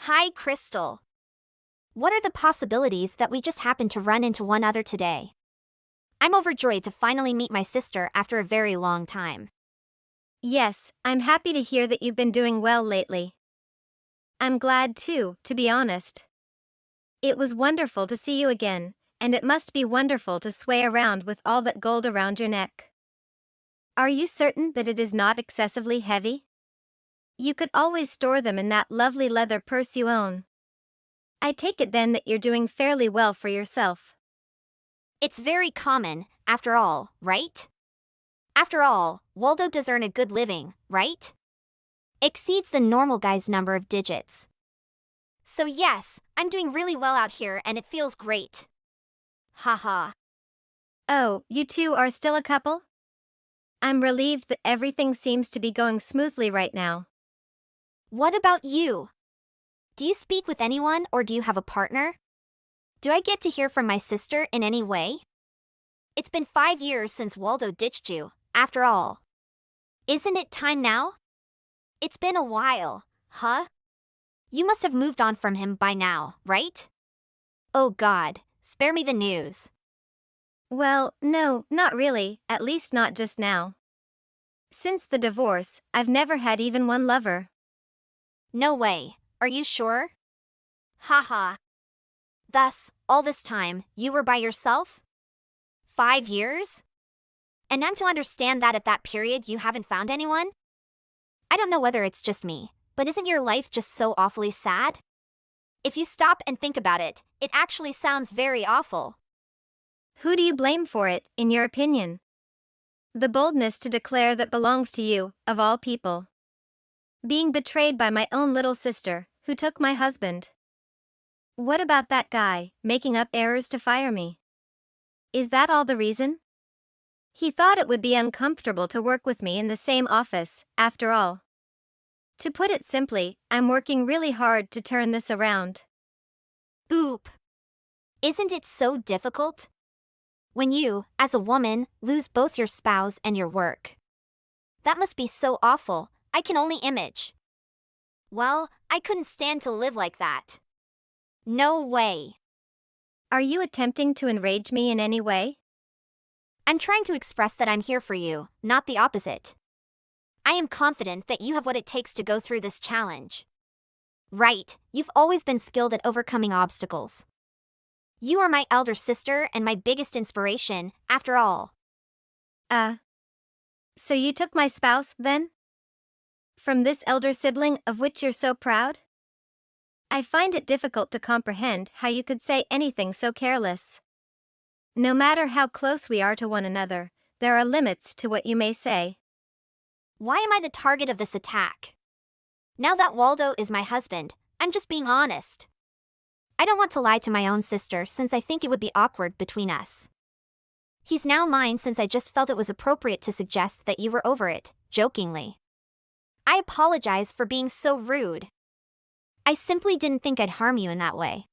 Hi, Crystal. What are the possibilities that we just happened to run into one other today? I'm overjoyed to finally meet my sister after a very long time. Yes, I'm happy to hear that you've been doing well lately. I'm glad too, to be honest. It was wonderful to see you again, and it must be wonderful to sway around with all that gold around your neck. Are you certain that it is not excessively heavy? You could always store them in that lovely leather purse you own. I take it then that you're doing fairly well for yourself. It's very common, after all, right? After all, Waldo does earn a good living, right? Exceeds the normal guy's number of digits. So yes, I'm doing really well out here and it feels great. Haha. Oh, you two are still a couple? I'm relieved that everything seems to be going smoothly right now. What about you? Do you speak with anyone or do you have a partner? Do I get to hear from my sister in any way? It's been 5 years since Waldo ditched you, after all. Isn't it time now? It's been a while, huh? You must have moved on from him by now, right? Oh God, spare me the news. Well, no, not really, at least not just now. Since the divorce, I've never had even one lover. No way, are you sure? Haha. Thus, all this time, you were by yourself? 5 years? And I'm to understand that at that period you haven't found anyone? I don't know whether it's just me, but isn't your life just so awfully sad? If you stop and think about it, it actually sounds very awful. Who do you blame for it, in your opinion? The boldness to declare that belongs to you, of all people. Being betrayed by my own little sister, who took my husband. What about that guy, making up errors to fire me? Is that all the reason? He thought it would be uncomfortable to work with me in the same office, after all. To put it simply, I'm working really hard to turn this around. Boop. Isn't it so difficult? When you, as a woman, lose both your spouse and your work. That must be so awful, I can only image. Well, I couldn't stand to live like that. No way. Are you attempting to enrage me in any way? I'm trying to express that I'm here for you, not the opposite. I am confident that you have what it takes to go through this challenge. Right, you've always been skilled at overcoming obstacles. You are my elder sister and my biggest inspiration, after all. So you took my spouse, then? From this elder sibling of which you're so proud? I find it difficult to comprehend how you could say anything so careless. No matter how close we are to one another, there are limits to what you may say. Why am I the target of this attack? Now that Waldo is my husband, I'm just being honest. I don't want to lie to my own sister since I think it would be awkward between us. He's now mine since I just felt it was appropriate to suggest that you were over it, jokingly. I apologize for being so rude. I simply didn't think I'd harm you in that way.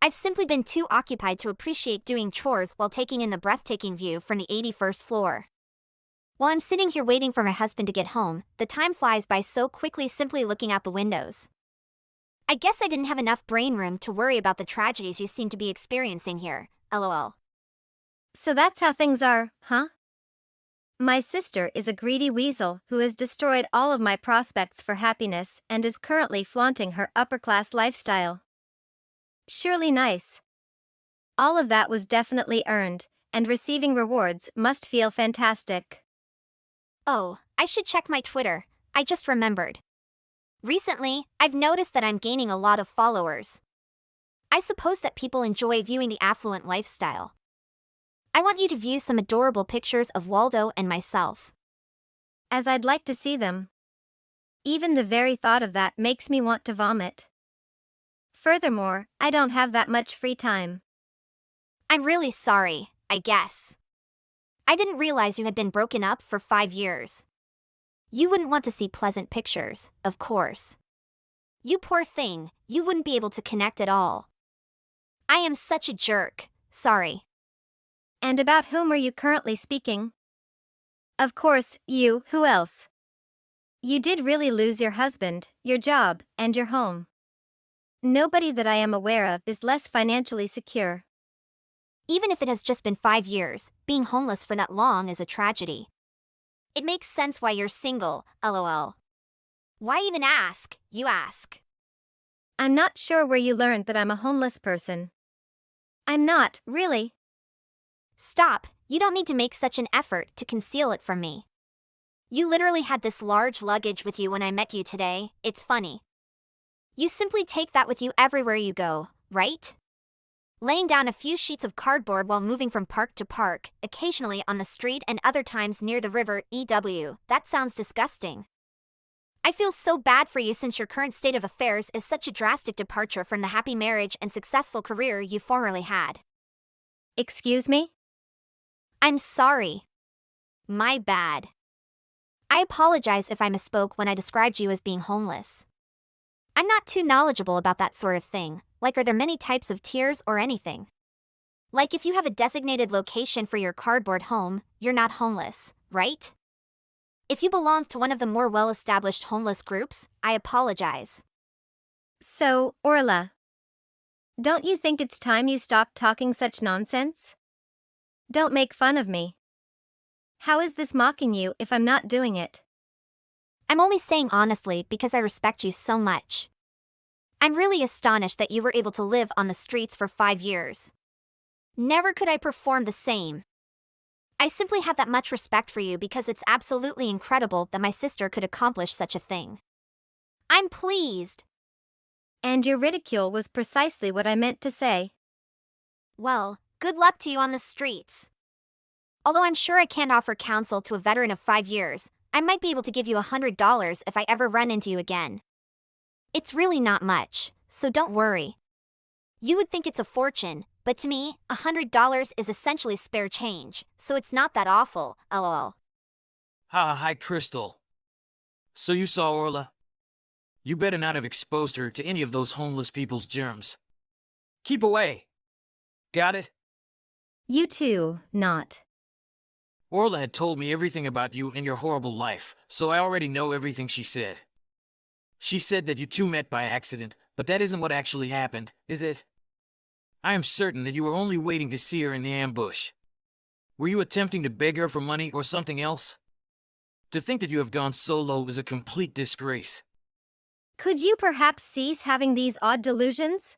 I've simply been too occupied to appreciate doing chores while taking in the breathtaking view from the 81st floor. While I'm sitting here waiting for my husband to get home, the time flies by so quickly simply looking out the windows. I guess I didn't have enough brain room to worry about the tragedies you seem to be experiencing here, lol. So that's how things are, huh? My sister is a greedy weasel who has destroyed all of my prospects for happiness and is currently flaunting her upper-class lifestyle. Surely nice. All of that was definitely earned, and receiving rewards must feel fantastic. Oh, I should check my Twitter, I just remembered. Recently, I've noticed that I'm gaining a lot of followers. I suppose that people enjoy viewing the affluent lifestyle. I want you to view some adorable pictures of Waldo and myself. As I'd like to see them. Even the very thought of that makes me want to vomit. Furthermore, I don't have that much free time. I'm really sorry, I guess. I didn't realize you had been broken up for 5 years. You wouldn't want to see pleasant pictures, of course. You poor thing, you wouldn't be able to connect at all. I am such a jerk, sorry. And about whom are you currently speaking? Of course, you, who else? You did really lose your husband, your job, and your home. Nobody that I am aware of is less financially secure. Even if it has just been 5 years, being homeless for that long is a tragedy. It makes sense why you're single, lol. Why even ask? You ask. I'm not sure where you learned that I'm a homeless person. I'm not, really. Stop, you don't need to make such an effort to conceal it from me. You literally had this large luggage with you when I met you today, it's funny. You simply take that with you everywhere you go, right? Laying down a few sheets of cardboard while moving from park to park, occasionally on the street and other times near the river, that sounds disgusting. I feel so bad for you since your current state of affairs is such a drastic departure from the happy marriage and successful career you formerly had. Excuse me? I'm sorry. My bad. I apologize if I misspoke when I described you as being homeless. I'm not too knowledgeable about that sort of thing, like are there many types of tiers or anything? Like if you have a designated location for your cardboard home, you're not homeless, right? If you belong to one of the more well-established homeless groups, I apologize. So, Orla, don't you think it's time you stopped talking such nonsense? Don't make fun of me. How is this mocking you if I'm not doing it? I'm only saying honestly because I respect you so much. I'm really astonished that you were able to live on the streets for 5 years. Never could I perform the same. I simply have that much respect for you because it's absolutely incredible that my sister could accomplish such a thing. I'm pleased. And your ridicule was precisely what I meant to say. Well, good luck to you on the streets. Although I'm sure I can't offer counsel to a veteran of 5 years, I might be able to give you $100 if I ever run into you again. It's really not much, so don't worry. You would think it's a fortune, but to me, $100 is essentially spare change, so it's not that awful, lol. Hi, Crystal. So you saw Orla? You better not have exposed her to any of those homeless people's germs. Keep away. Got it? You too, not. Orla had told me everything about you and your horrible life, so I already know everything she said. She said that you two met by accident, but that isn't what actually happened, is it? I am certain that you were only waiting to see her in the ambush. Were you attempting to beg her for money or something else? To think that you have gone so low is a complete disgrace. Could you perhaps cease having these odd delusions?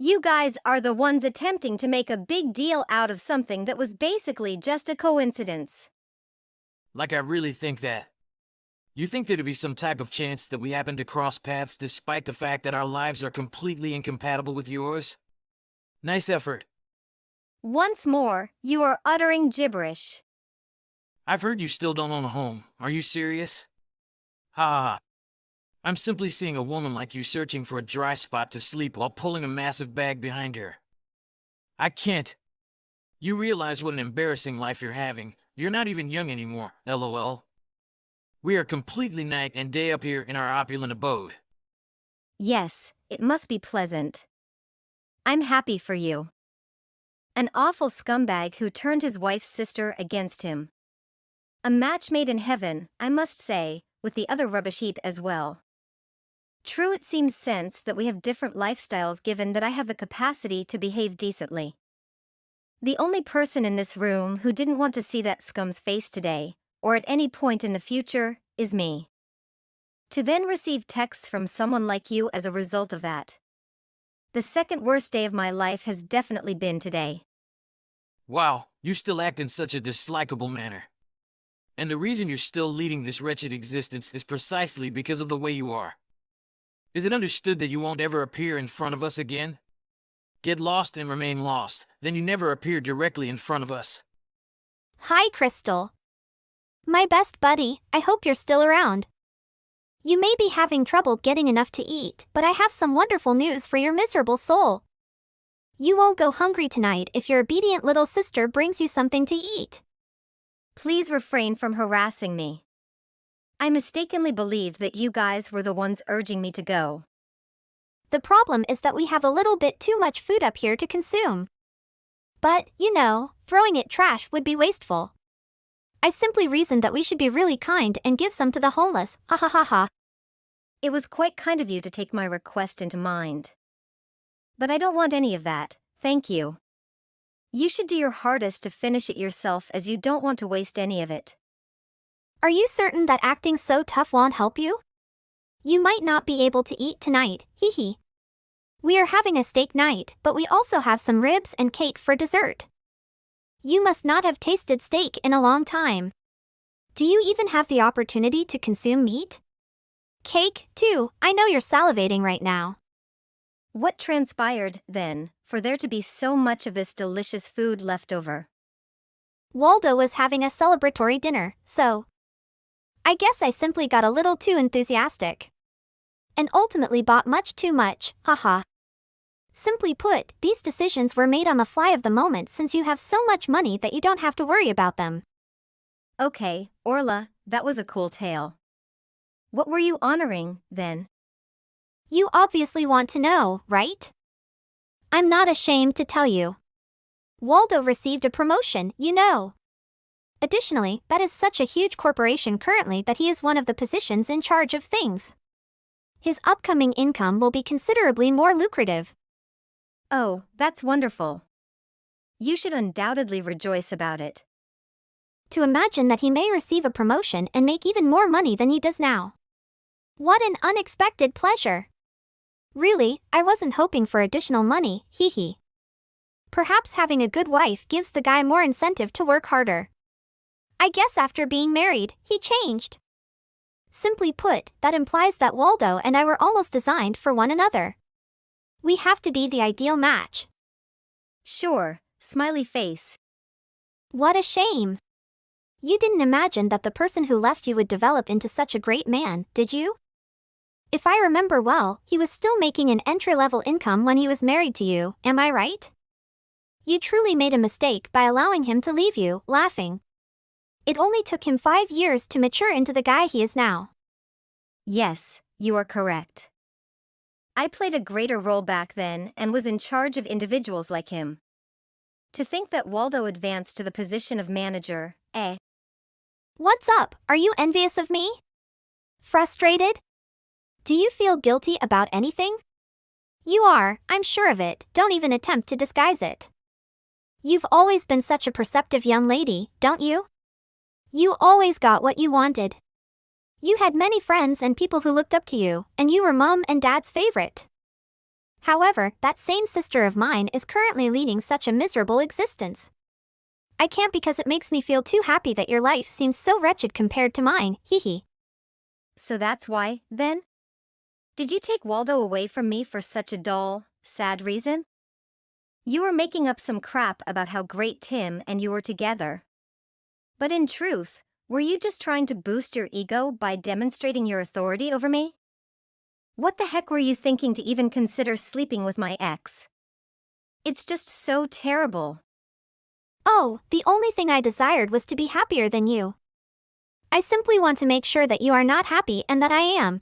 You guys are the ones attempting to make a big deal out of something that was basically just a coincidence. Like I really think that. You think there'd be some type of chance that we happen to cross paths despite the fact that our lives are completely incompatible with yours? Nice effort. Once more, you are uttering gibberish. I've heard you still don't own a home. Are you serious? Ha ha ha. I'm simply seeing a woman like you searching for a dry spot to sleep while pulling a massive bag behind her. I can't. You realize what an embarrassing life you're having. You're not even young anymore, lol. We are completely night and day up here in our opulent abode. Yes, it must be pleasant. I'm happy for you. An awful scumbag who turned his wife's sister against him. A match made in heaven, I must say, with the other rubbish heap as well. True, it seems sense that we have different lifestyles given that I have the capacity to behave decently. The only person in this room who didn't want to see that scum's face today, or at any point in the future, is me. To then receive texts from someone like you as a result of that. The second worst day of my life has definitely been today. Wow, you still act in such a dislikable manner. And the reason you're still leading this wretched existence is precisely because of the way you are. Is it understood that you won't ever appear in front of us again? Get lost and remain lost, then you never appear directly in front of us. Hi, Crystal. My best buddy, I hope you're still around. You may be having trouble getting enough to eat, but I have some wonderful news for your miserable soul. You won't go hungry tonight if your obedient little sister brings you something to eat. Please refrain from harassing me. I mistakenly believed that you guys were the ones urging me to go. The problem is that we have a little bit too much food up here to consume. But, throwing it trash would be wasteful. I simply reasoned that we should be really kind and give some to the homeless, ha ha ha ha. It was quite kind of you to take my request into mind. But I don't want any of that, thank you. You should do your hardest to finish it yourself as you don't want to waste any of it. Are you certain that acting so tough won't help you? You might not be able to eat tonight, hee hee. We are having a steak night, but we also have some ribs and cake for dessert. You must not have tasted steak in a long time. Do you even have the opportunity to consume meat? Cake, too, I know you're salivating right now. What transpired, then, for there to be so much of this delicious food left over? Waldo was having a celebratory dinner, so I guess I simply got a little too enthusiastic. And ultimately bought much too much, haha. Simply put, these decisions were made on the fly of the moment since you have so much money that you don't have to worry about them. Okay, Orla, that was a cool tale. What were you honoring, then? You obviously want to know, right? I'm not ashamed to tell you. Waldo received a promotion, you know. Additionally, that is such a huge corporation currently that he is one of the positions in charge of things. His upcoming income will be considerably more lucrative. Oh, that's wonderful. You should undoubtedly rejoice about it. To imagine that he may receive a promotion and make even more money than he does now. What an unexpected pleasure. Really, I wasn't hoping for additional money, hee hee. Perhaps having a good wife gives the guy more incentive to work harder. I guess after being married, he changed. Simply put, that implies that Waldo and I were almost designed for one another. We have to be the ideal match. Sure, smiley face. What a shame. You didn't imagine that the person who left you would develop into such a great man, did you? If I remember well, he was still making an entry-level income when he was married to you, am I right? You truly made a mistake by allowing him to leave you, laughing. It only took him 5 years to mature into the guy he is now. Yes, you are correct. I played a greater role back then and was in charge of individuals like him. To think that Waldo advanced to the position of manager, eh? What's up, are you envious of me? Frustrated? Do you feel guilty about anything? You are, I'm sure of it, don't even attempt to disguise it. You've always been such a perceptive young lady, don't you? You always got what you wanted. You had many friends and people who looked up to you, and you were Mom and Dad's favorite. However, that same sister of mine is currently leading such a miserable existence. I can't because it makes me feel too happy that your life seems so wretched compared to mine, hee hee. So that's why, then? Did you take Waldo away from me for such a dull, sad reason? You were making up some crap about how great Tim and you were together. But in truth, were you just trying to boost your ego by demonstrating your authority over me? What the heck were you thinking to even consider sleeping with my ex? It's just so terrible. Oh, the only thing I desired was to be happier than you. I simply want to make sure that you are not happy and that I am.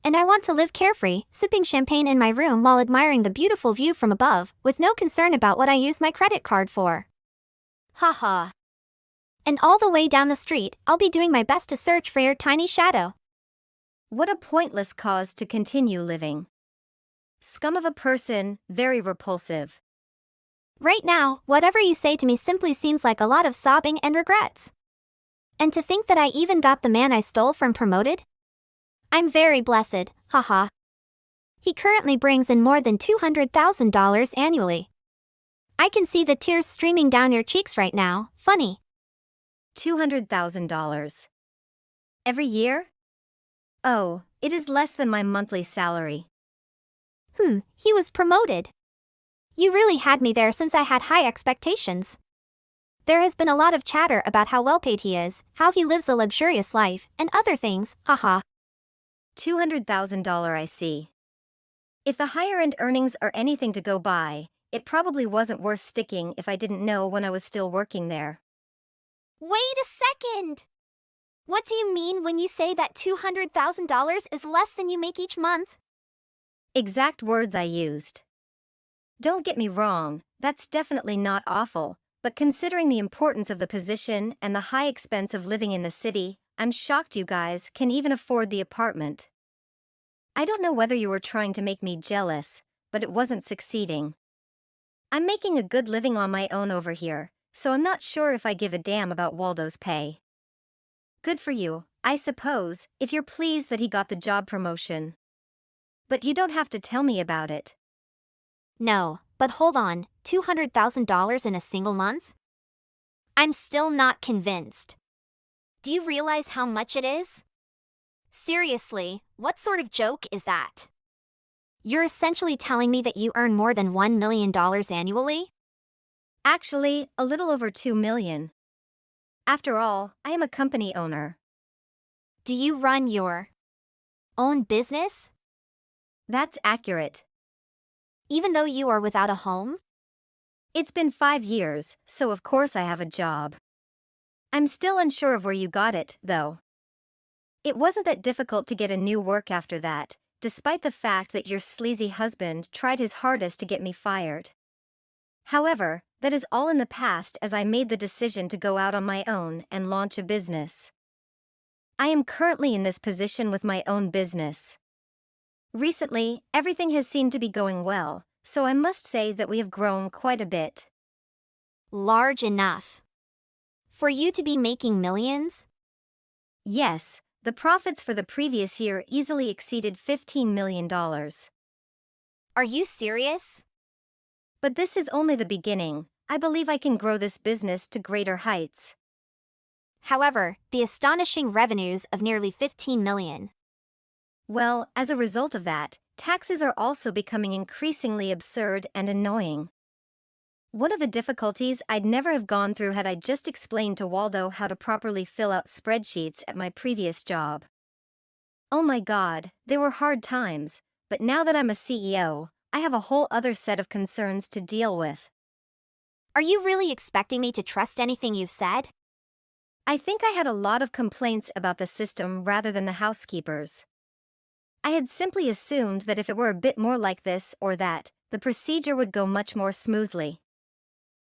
And I want to live carefree, sipping champagne in my room while admiring the beautiful view from above, with no concern about what I use my credit card for. Haha. And all the way down the street, I'll be doing my best to search for your tiny shadow. What a pointless cause to continue living. Scum of a person, very repulsive. Right now, whatever you say to me simply seems like a lot of sobbing and regrets. And to think that I even got the man I stole from promoted? I'm very blessed, haha. He currently brings in more than $200,000 annually. I can see the tears streaming down your cheeks right now, funny. $200,000. Every year? Oh, it is less than my monthly salary. He was promoted. You really had me there since I had high expectations. There has been a lot of chatter about how well paid he is, how he lives a luxurious life, and other things, haha. $200,000 I see. If the higher-end earnings are anything to go by, it probably wasn't worth sticking if I didn't know when I was still working there. Wait a second! What do you mean when you say that $200,000 is less than you make each month? Exact words I used. Don't get me wrong, that's definitely not awful, but considering the importance of the position and the high expense of living in the city, I'm shocked you guys can even afford the apartment. I don't know whether you were trying to make me jealous, but it wasn't succeeding. I'm making a good living on my own over here, so I'm not sure if I give a damn about Waldo's pay. Good for you, I suppose, if you're pleased that he got the job promotion. But you don't have to tell me about it. No, but hold on, $200,000 in a single month? I'm still not convinced. Do you realize how much it is? Seriously, what sort of joke is that? You're essentially telling me that you earn more than $1 million annually? Actually, a little over 2 million. After all, I am a company owner. Do you run your own business? That's accurate. Even though you are without a home? It's been 5 years, so of course I have a job. I'm still unsure of where you got it, though. It wasn't that difficult to get a new work after that, despite the fact that your sleazy husband tried his hardest to get me fired. However, that is all in the past as I made the decision to go out on my own and launch a business. I am currently in this position with my own business. Recently, everything has seemed to be going well, so I must say that we have grown quite a bit. Large enough for you to be making millions? Yes, the profits for the previous year easily exceeded $15 million. Are you serious? But this is only the beginning. I believe I can grow this business to greater heights. However, the astonishing revenues of nearly 15 million. Well, as a result of that, taxes are also becoming increasingly absurd and annoying. One of the difficulties I'd never have gone through had I just explained to Waldo how to properly fill out spreadsheets at my previous job. Oh my God, they were hard times, but now that I'm a CEO, I have a whole other set of concerns to deal with. Are you really expecting me to trust anything you've said? I think I had a lot of complaints about the system rather than the housekeepers. I had simply assumed that if it were a bit more like this or that, the procedure would go much more smoothly.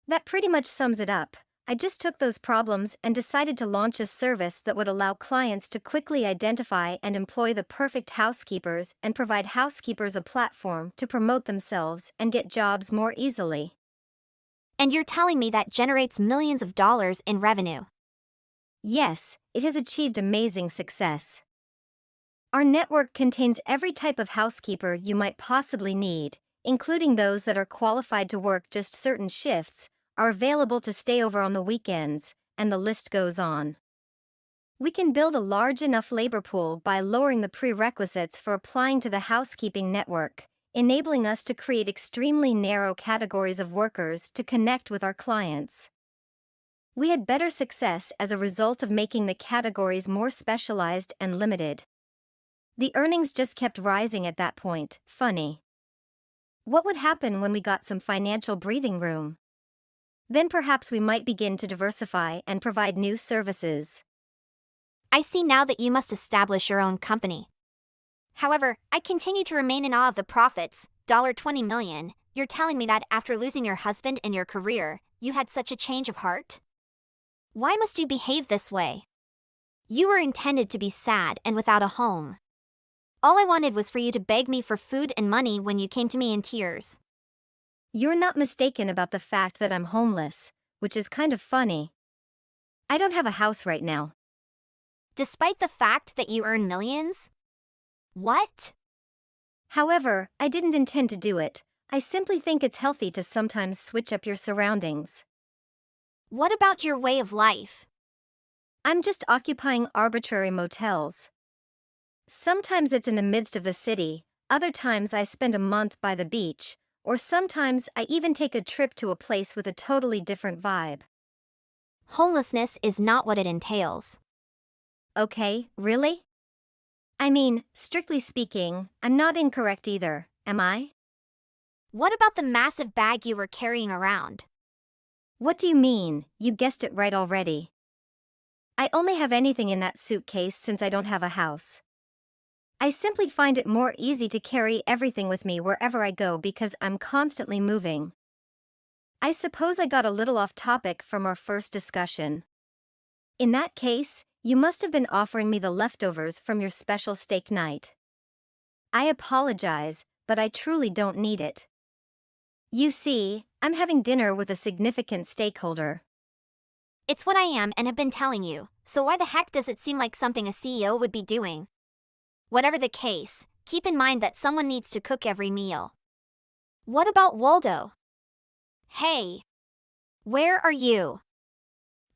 That pretty much sums it up. I just took those problems and decided to launch a service that would allow clients to quickly identify and employ the perfect housekeepers and provide housekeepers a platform to promote themselves and get jobs more easily. And you're telling me that generates millions of dollars in revenue? Yes, it has achieved amazing success. Our network contains every type of housekeeper you might possibly need, including those that are qualified to work just certain shifts, are available to stay over on the weekends, and the list goes on. We can build a large enough labor pool by lowering the prerequisites for applying to the housekeeping network, enabling us to create extremely narrow categories of workers to connect with our clients. We had better success as a result of making the categories more specialized and limited. The earnings just kept rising at that point. Funny. What would happen when we got some financial breathing room? Then perhaps we might begin to diversify and provide new services. I see now that you must establish your own company. However, I continue to remain in awe of the profits, $20 million. You're telling me that after losing your husband and your career, you had such a change of heart? Why must you behave this way? You were intended to be sad and without a home. All I wanted was for you to beg me for food and money when you came to me in tears. You're not mistaken about the fact that I'm homeless, which is kind of funny. I don't have a house right now. Despite the fact that you earn millions? What? However, I didn't intend to do it. I simply think it's healthy to sometimes switch up your surroundings. What about your way of life? I'm just occupying arbitrary motels. Sometimes it's in the midst of the city, other times I spend a month by the beach, or sometimes I even take a trip to a place with a totally different vibe. Homelessness is not what it entails. Okay, really? I mean, strictly speaking, I'm not incorrect either, am I? What about the massive bag you were carrying around? What do you mean? You guessed it right already. I only have anything in that suitcase since I don't have a house. I simply find it more easy to carry everything with me wherever I go because I'm constantly moving. I suppose I got a little off topic from our first discussion. In that case, you must have been offering me the leftovers from your special steak night. I apologize, but I truly don't need it. You see, I'm having dinner with a significant stakeholder. It's what I am and have been telling you, so why the heck does it seem like something a CEO would be doing? Whatever the case, keep in mind that someone needs to cook every meal. What about Waldo? Hey! Where are you?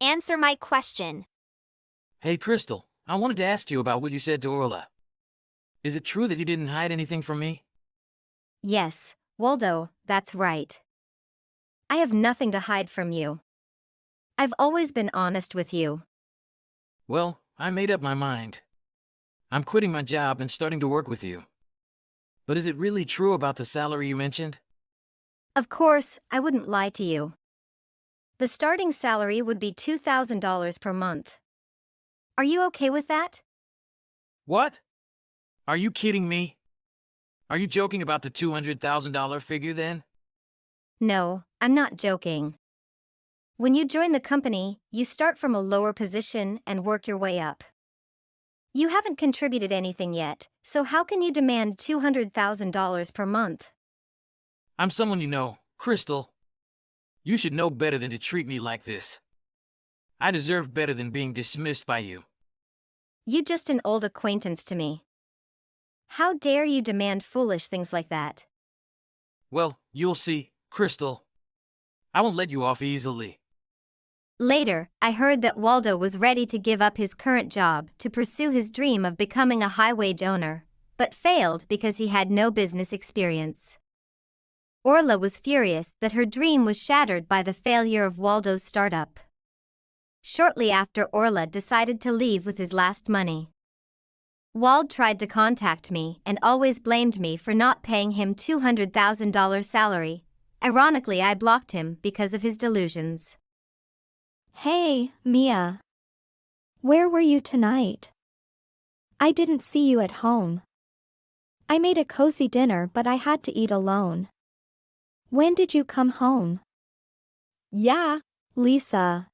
Answer my question. Hey, Crystal, I wanted to ask you about what you said to Orla. Is it true that you didn't hide anything from me? Yes, Waldo, that's right. I have nothing to hide from you. I've always been honest with you. Well, I made up my mind. I'm quitting my job and starting to work with you. But is it really true about the salary you mentioned? Of course, I wouldn't lie to you. The starting salary would be $2,000 per month. Are you okay with that? What? Are you kidding me? Are you joking about the $200,000 figure then? No, I'm not joking. When you join the company, you start from a lower position and work your way up. You haven't contributed anything yet, so how can you demand $200,000 per month? I'm someone you know, Crystal. You should know better than to treat me like this. I deserve better than being dismissed by you. You're just an old acquaintance to me. How dare you demand foolish things like that? Well, you'll see, Crystal. I won't let you off easily. Later, I heard that Waldo was ready to give up his current job to pursue his dream of becoming a high-wage owner, but failed because he had no business experience. Orla was furious that her dream was shattered by the failure of Waldo's startup. Shortly after, Orla decided to leave with his last money. Wald tried to contact me and always blamed me for not paying him $200,000 salary. Ironically, I blocked him because of his delusions. Hey, Mia. Where were you tonight? I didn't see you at home. I made a cozy dinner, but I had to eat alone. When did you come home? Yeah, Lisa.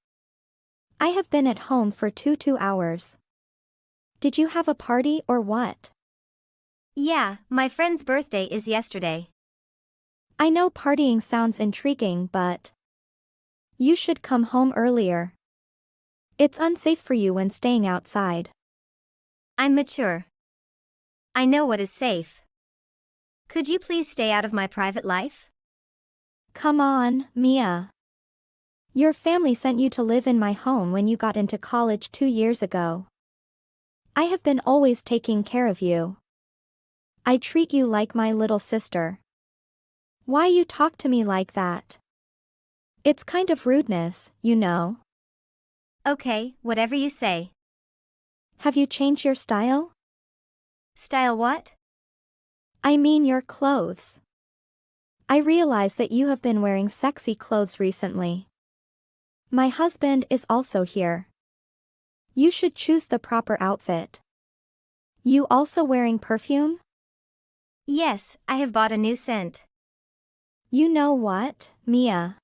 I have been at home for 2 hours. Did you have a party or what? Yeah, my friend's birthday is yesterday. I know partying sounds intriguing, but you should come home earlier. It's unsafe for you when staying outside. I'm mature. I know what is safe. Could you please stay out of my private life? Come on, Mia. Your family sent you to live in my home when you got into college 2 years ago. I have been always taking care of you. I treat you like my little sister. Why you talk to me like that? It's kind of rudeness, you know. Okay, whatever you say. Have you changed your style? Style what? I mean your clothes. I realize that you have been wearing sexy clothes recently. My husband is also here. You should choose the proper outfit. You also wearing perfume? Yes, I have bought a new scent. You know what, Mia?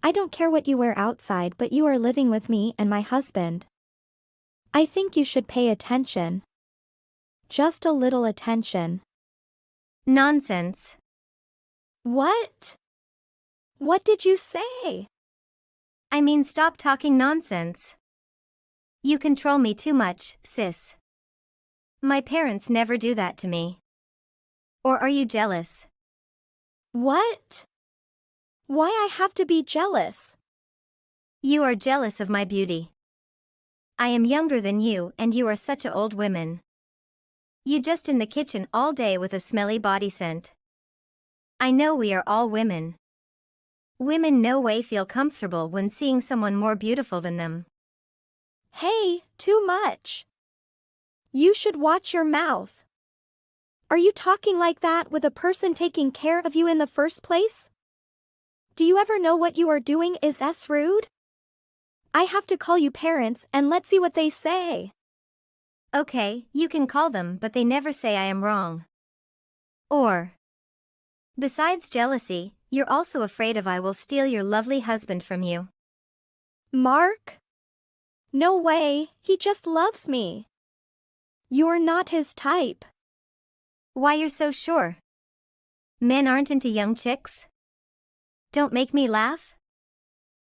I don't care what you wear outside, but you are living with me and my husband. I think you should pay attention. Just a little attention. Nonsense. What? What did you say? I mean, stop talking nonsense. You control me too much, sis. My parents never do that to me. Or are you jealous? What? Why I have to be jealous? You are jealous of my beauty. I am younger than you and you are such a old woman. You just in the kitchen all day with a smelly body scent. I know we are all women. Women no way feel comfortable when seeing someone more beautiful than them. Hey, too much. You should watch your mouth. Are you talking like that with a person taking care of you in the first place? Do you ever know what you are doing is rude? I have to call you parents and let's see what they say. Okay, you can call them, but they never say I am wrong. Or, besides jealousy, you're also afraid of I will steal your lovely husband from you. Mark? No way, he just loves me. You're not his type. Why you're so sure? Men aren't into young chicks? Don't make me laugh?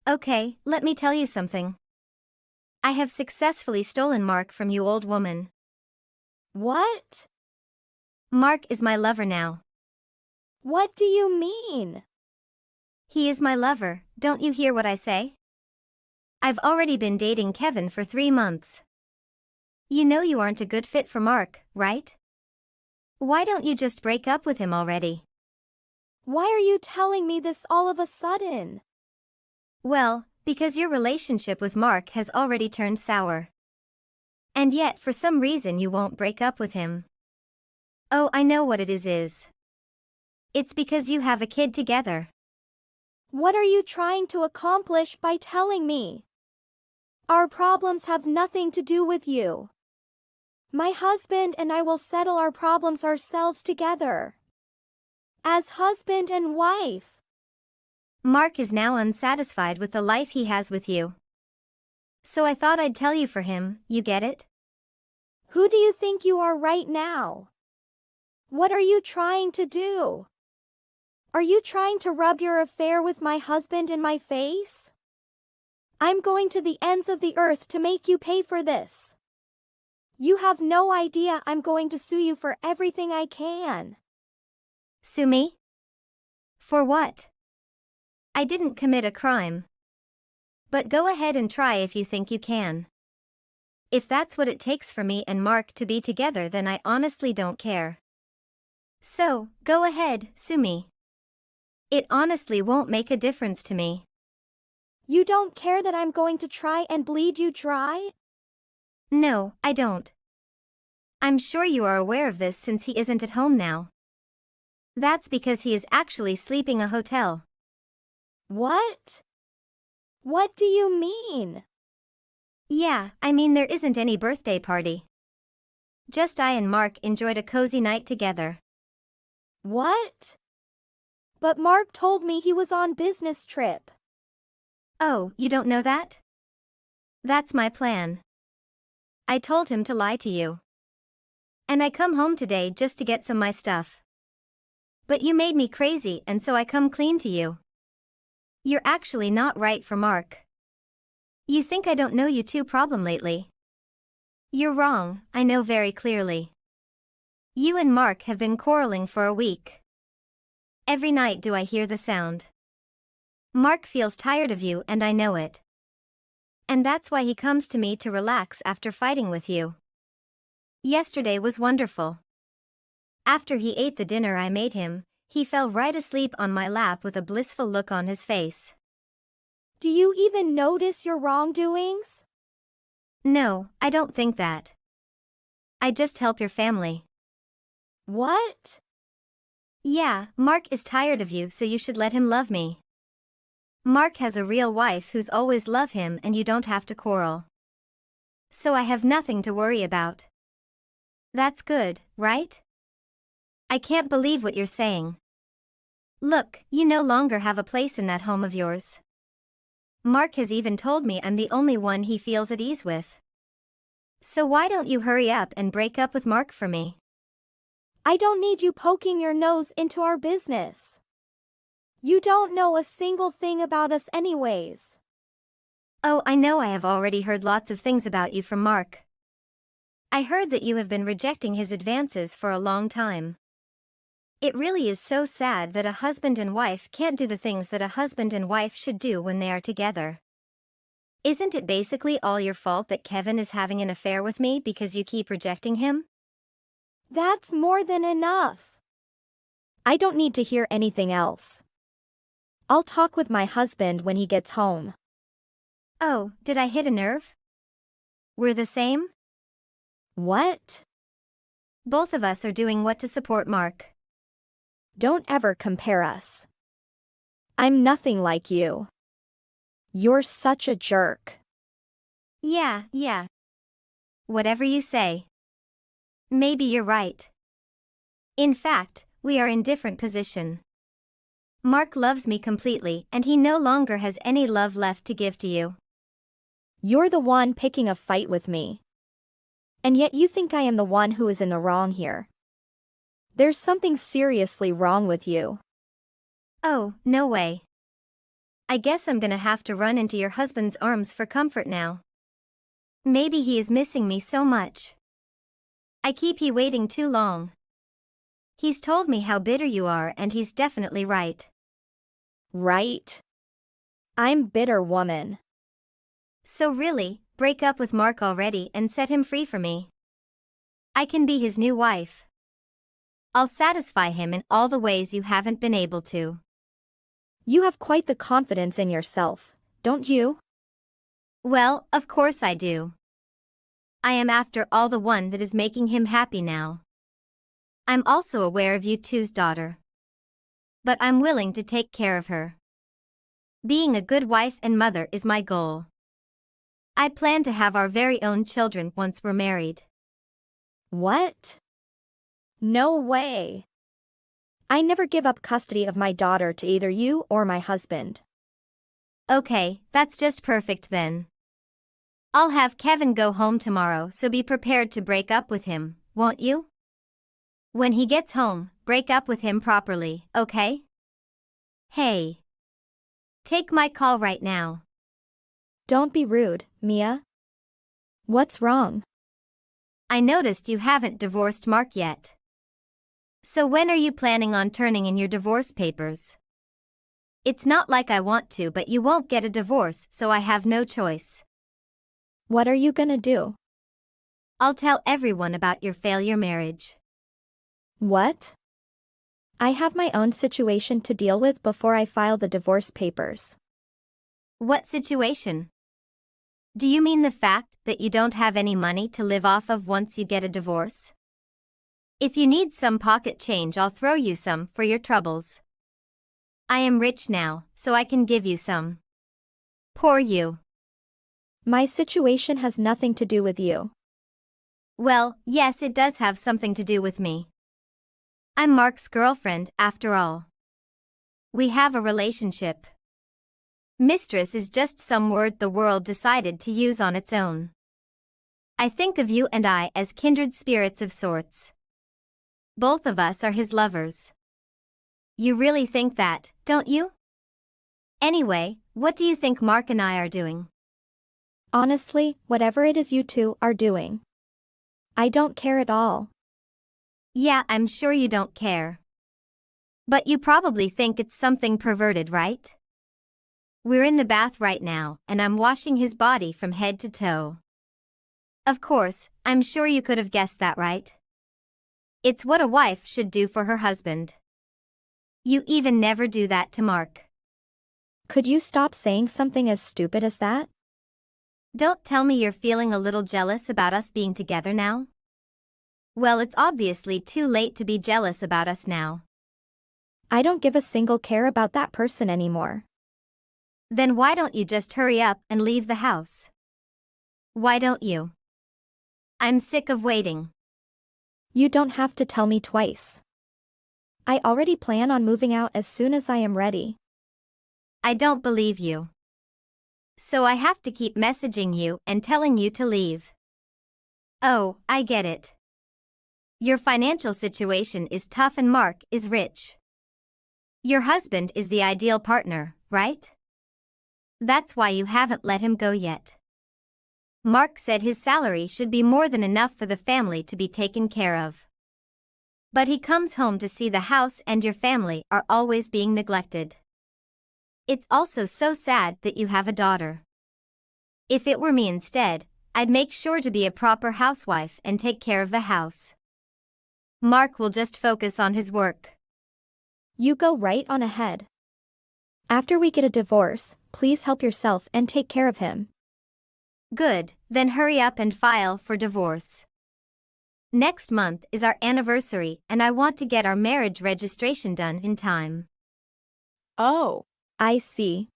Okay, let me tell you something. I have successfully stolen Mark from you, old woman. What? Mark is my lover now. What do you mean? He is my lover, don't you hear what I say? I've already been dating Kevin for 3 months. You know you aren't a good fit for Mark, right? Why don't you just break up with him already? Why are you telling me this all of a sudden? Well, because your relationship with Mark has already turned sour. And yet for some reason you won't break up with him. Oh, I know what it is. It's because you have a kid together. What are you trying to accomplish by telling me? Our problems have nothing to do with you. My husband and I will settle our problems ourselves together. As husband and wife. Mark is now unsatisfied with the life he has with you. So I thought I'd tell you for him, you get it? Who do you think you are right now? What are you trying to do? Are you trying to rub your affair with my husband in my face? I'm going to the ends of the earth to make you pay for this. You have no idea I'm going to sue you for everything I can. Sue me? For what? I didn't commit a crime. But go ahead and try if you think you can. If that's what it takes for me and Mark to be together, then I honestly don't care. So, go ahead, sue me. It honestly won't make a difference to me. You don't care that I'm going to try and bleed you dry? No, I don't. I'm sure you are aware of this since he isn't at home now. That's because he is actually sleeping in a hotel. What? What do you mean? Yeah, I mean there isn't any birthday party. Just I and Mark enjoyed a cozy night together. What? But Mark told me he was on business trip. Oh, you don't know that? That's my plan. I told him to lie to you. And I come home today just to get some my stuff. But you made me crazy and so I come clean to you. You're actually not right for Mark. You think I don't know you two problem lately? You're wrong, I know very clearly. You and Mark have been quarreling for a week. Every night do I hear the sound. Mark feels tired of you and I know it. And that's why he comes to me to relax after fighting with you. Yesterday was wonderful. After he ate the dinner I made him, he fell right asleep on my lap with a blissful look on his face. Do you even notice your wrongdoings? No, I don't think that. I just help your family. What? Yeah, Mark is tired of you, so you should let him love me. Mark has a real wife who's always love him and you don't have to quarrel. So I have nothing to worry about. That's good, right? I can't believe what you're saying. Look, you no longer have a place in that home of yours. Mark has even told me I'm the only one he feels at ease with. So why don't you hurry up and break up with Mark for me? I don't need you poking your nose into our business. You don't know a single thing about us anyways. Oh, I know I have already heard lots of things about you from Mark. I heard that you have been rejecting his advances for a long time. It really is so sad that a husband and wife can't do the things that a husband and wife should do when they are together. Isn't it basically all your fault that Kevin is having an affair with me because you keep rejecting him? That's more than enough. I don't need to hear anything else. I'll talk with my husband when he gets home. Oh, did I hit a nerve? We're the same? What? Both of us are doing what to support Mark. Don't ever compare us. I'm nothing like you. You're such a jerk. Yeah. Whatever you say. Maybe you're right. In fact, we are in different position. Mark loves me completely and he no longer has any love left to give to you. You're the one picking a fight with me. And yet you think I am the one who is in the wrong here. There's something seriously wrong with you. Oh, no way. I guess I'm gonna have to run into your husband's arms for comfort now. Maybe he is missing me so much. I keep he waiting too long. He's told me how bitter you are and he's definitely right. Right? I'm bitter woman. So really, break up with Mark already and set him free for me. I can be his new wife. I'll satisfy him in all the ways you haven't been able to. You have quite the confidence in yourself, don't you? Well, of course I do. I am after all the one that is making him happy now. I'm also aware of you two's daughter. But I'm willing to take care of her. Being a good wife and mother is my goal. I plan to have our very own children once we're married. What? No way. I never give up custody of my daughter to either you or my husband. Okay, that's just perfect then. I'll have Kevin go home tomorrow, so be prepared to break up with him, won't you? When he gets home, break up with him properly, okay? Hey. Take my call right now. Don't be rude, Mia. What's wrong? I noticed you haven't divorced Mark yet. So when are you planning on turning in your divorce papers? It's not like I want to, but you won't get a divorce, so I have no choice. What are you gonna do? I'll tell everyone about your failure marriage. What? I have my own situation to deal with before I file the divorce papers. What situation? Do you mean the fact that you don't have any money to live off of once you get a divorce? If you need some pocket change, I'll throw you some for your troubles. I am rich now, so I can give you some. Poor you. My situation has nothing to do with you. Well, yes, it does have something to do with me. I'm Mark's girlfriend, after all. We have a relationship. Mistress is just some word the world decided to use on its own. I think of you and I as kindred spirits of sorts. Both of us are his lovers. You really think that, don't you? Anyway, what do you think Mark and I are doing? Honestly, whatever it is you two are doing, I don't care at all. Yeah, I'm sure you don't care. But you probably think it's something perverted, right? We're in the bath right now, and I'm washing his body from head to toe. Of course, I'm sure you could have guessed that, right? It's what a wife should do for her husband. You even never do that to Mark. Could you stop saying something as stupid as that? Don't tell me you're feeling a little jealous about us being together now? Well, it's obviously too late to be jealous about us now. I don't give a single care about that person anymore. Then why don't you just hurry up and leave the house? Why don't you? I'm sick of waiting. You don't have to tell me twice. I already plan on moving out as soon as I am ready. I don't believe you. So I have to keep messaging you and telling you to leave. Oh, I get it. Your financial situation is tough and Mark is rich. Your husband is the ideal partner, right? That's why you haven't let him go yet. Mark said his salary should be more than enough for the family to be taken care of. But he comes home to see the house and your family are always being neglected. It's also so sad that you have a daughter. If it were me instead, I'd make sure to be a proper housewife and take care of the house. Mark will just focus on his work. You go right on ahead. After we get a divorce, please help yourself and take care of him. Good, then hurry up and file for divorce. Next month is our anniversary and I want to get our marriage registration done in time. Oh, I see.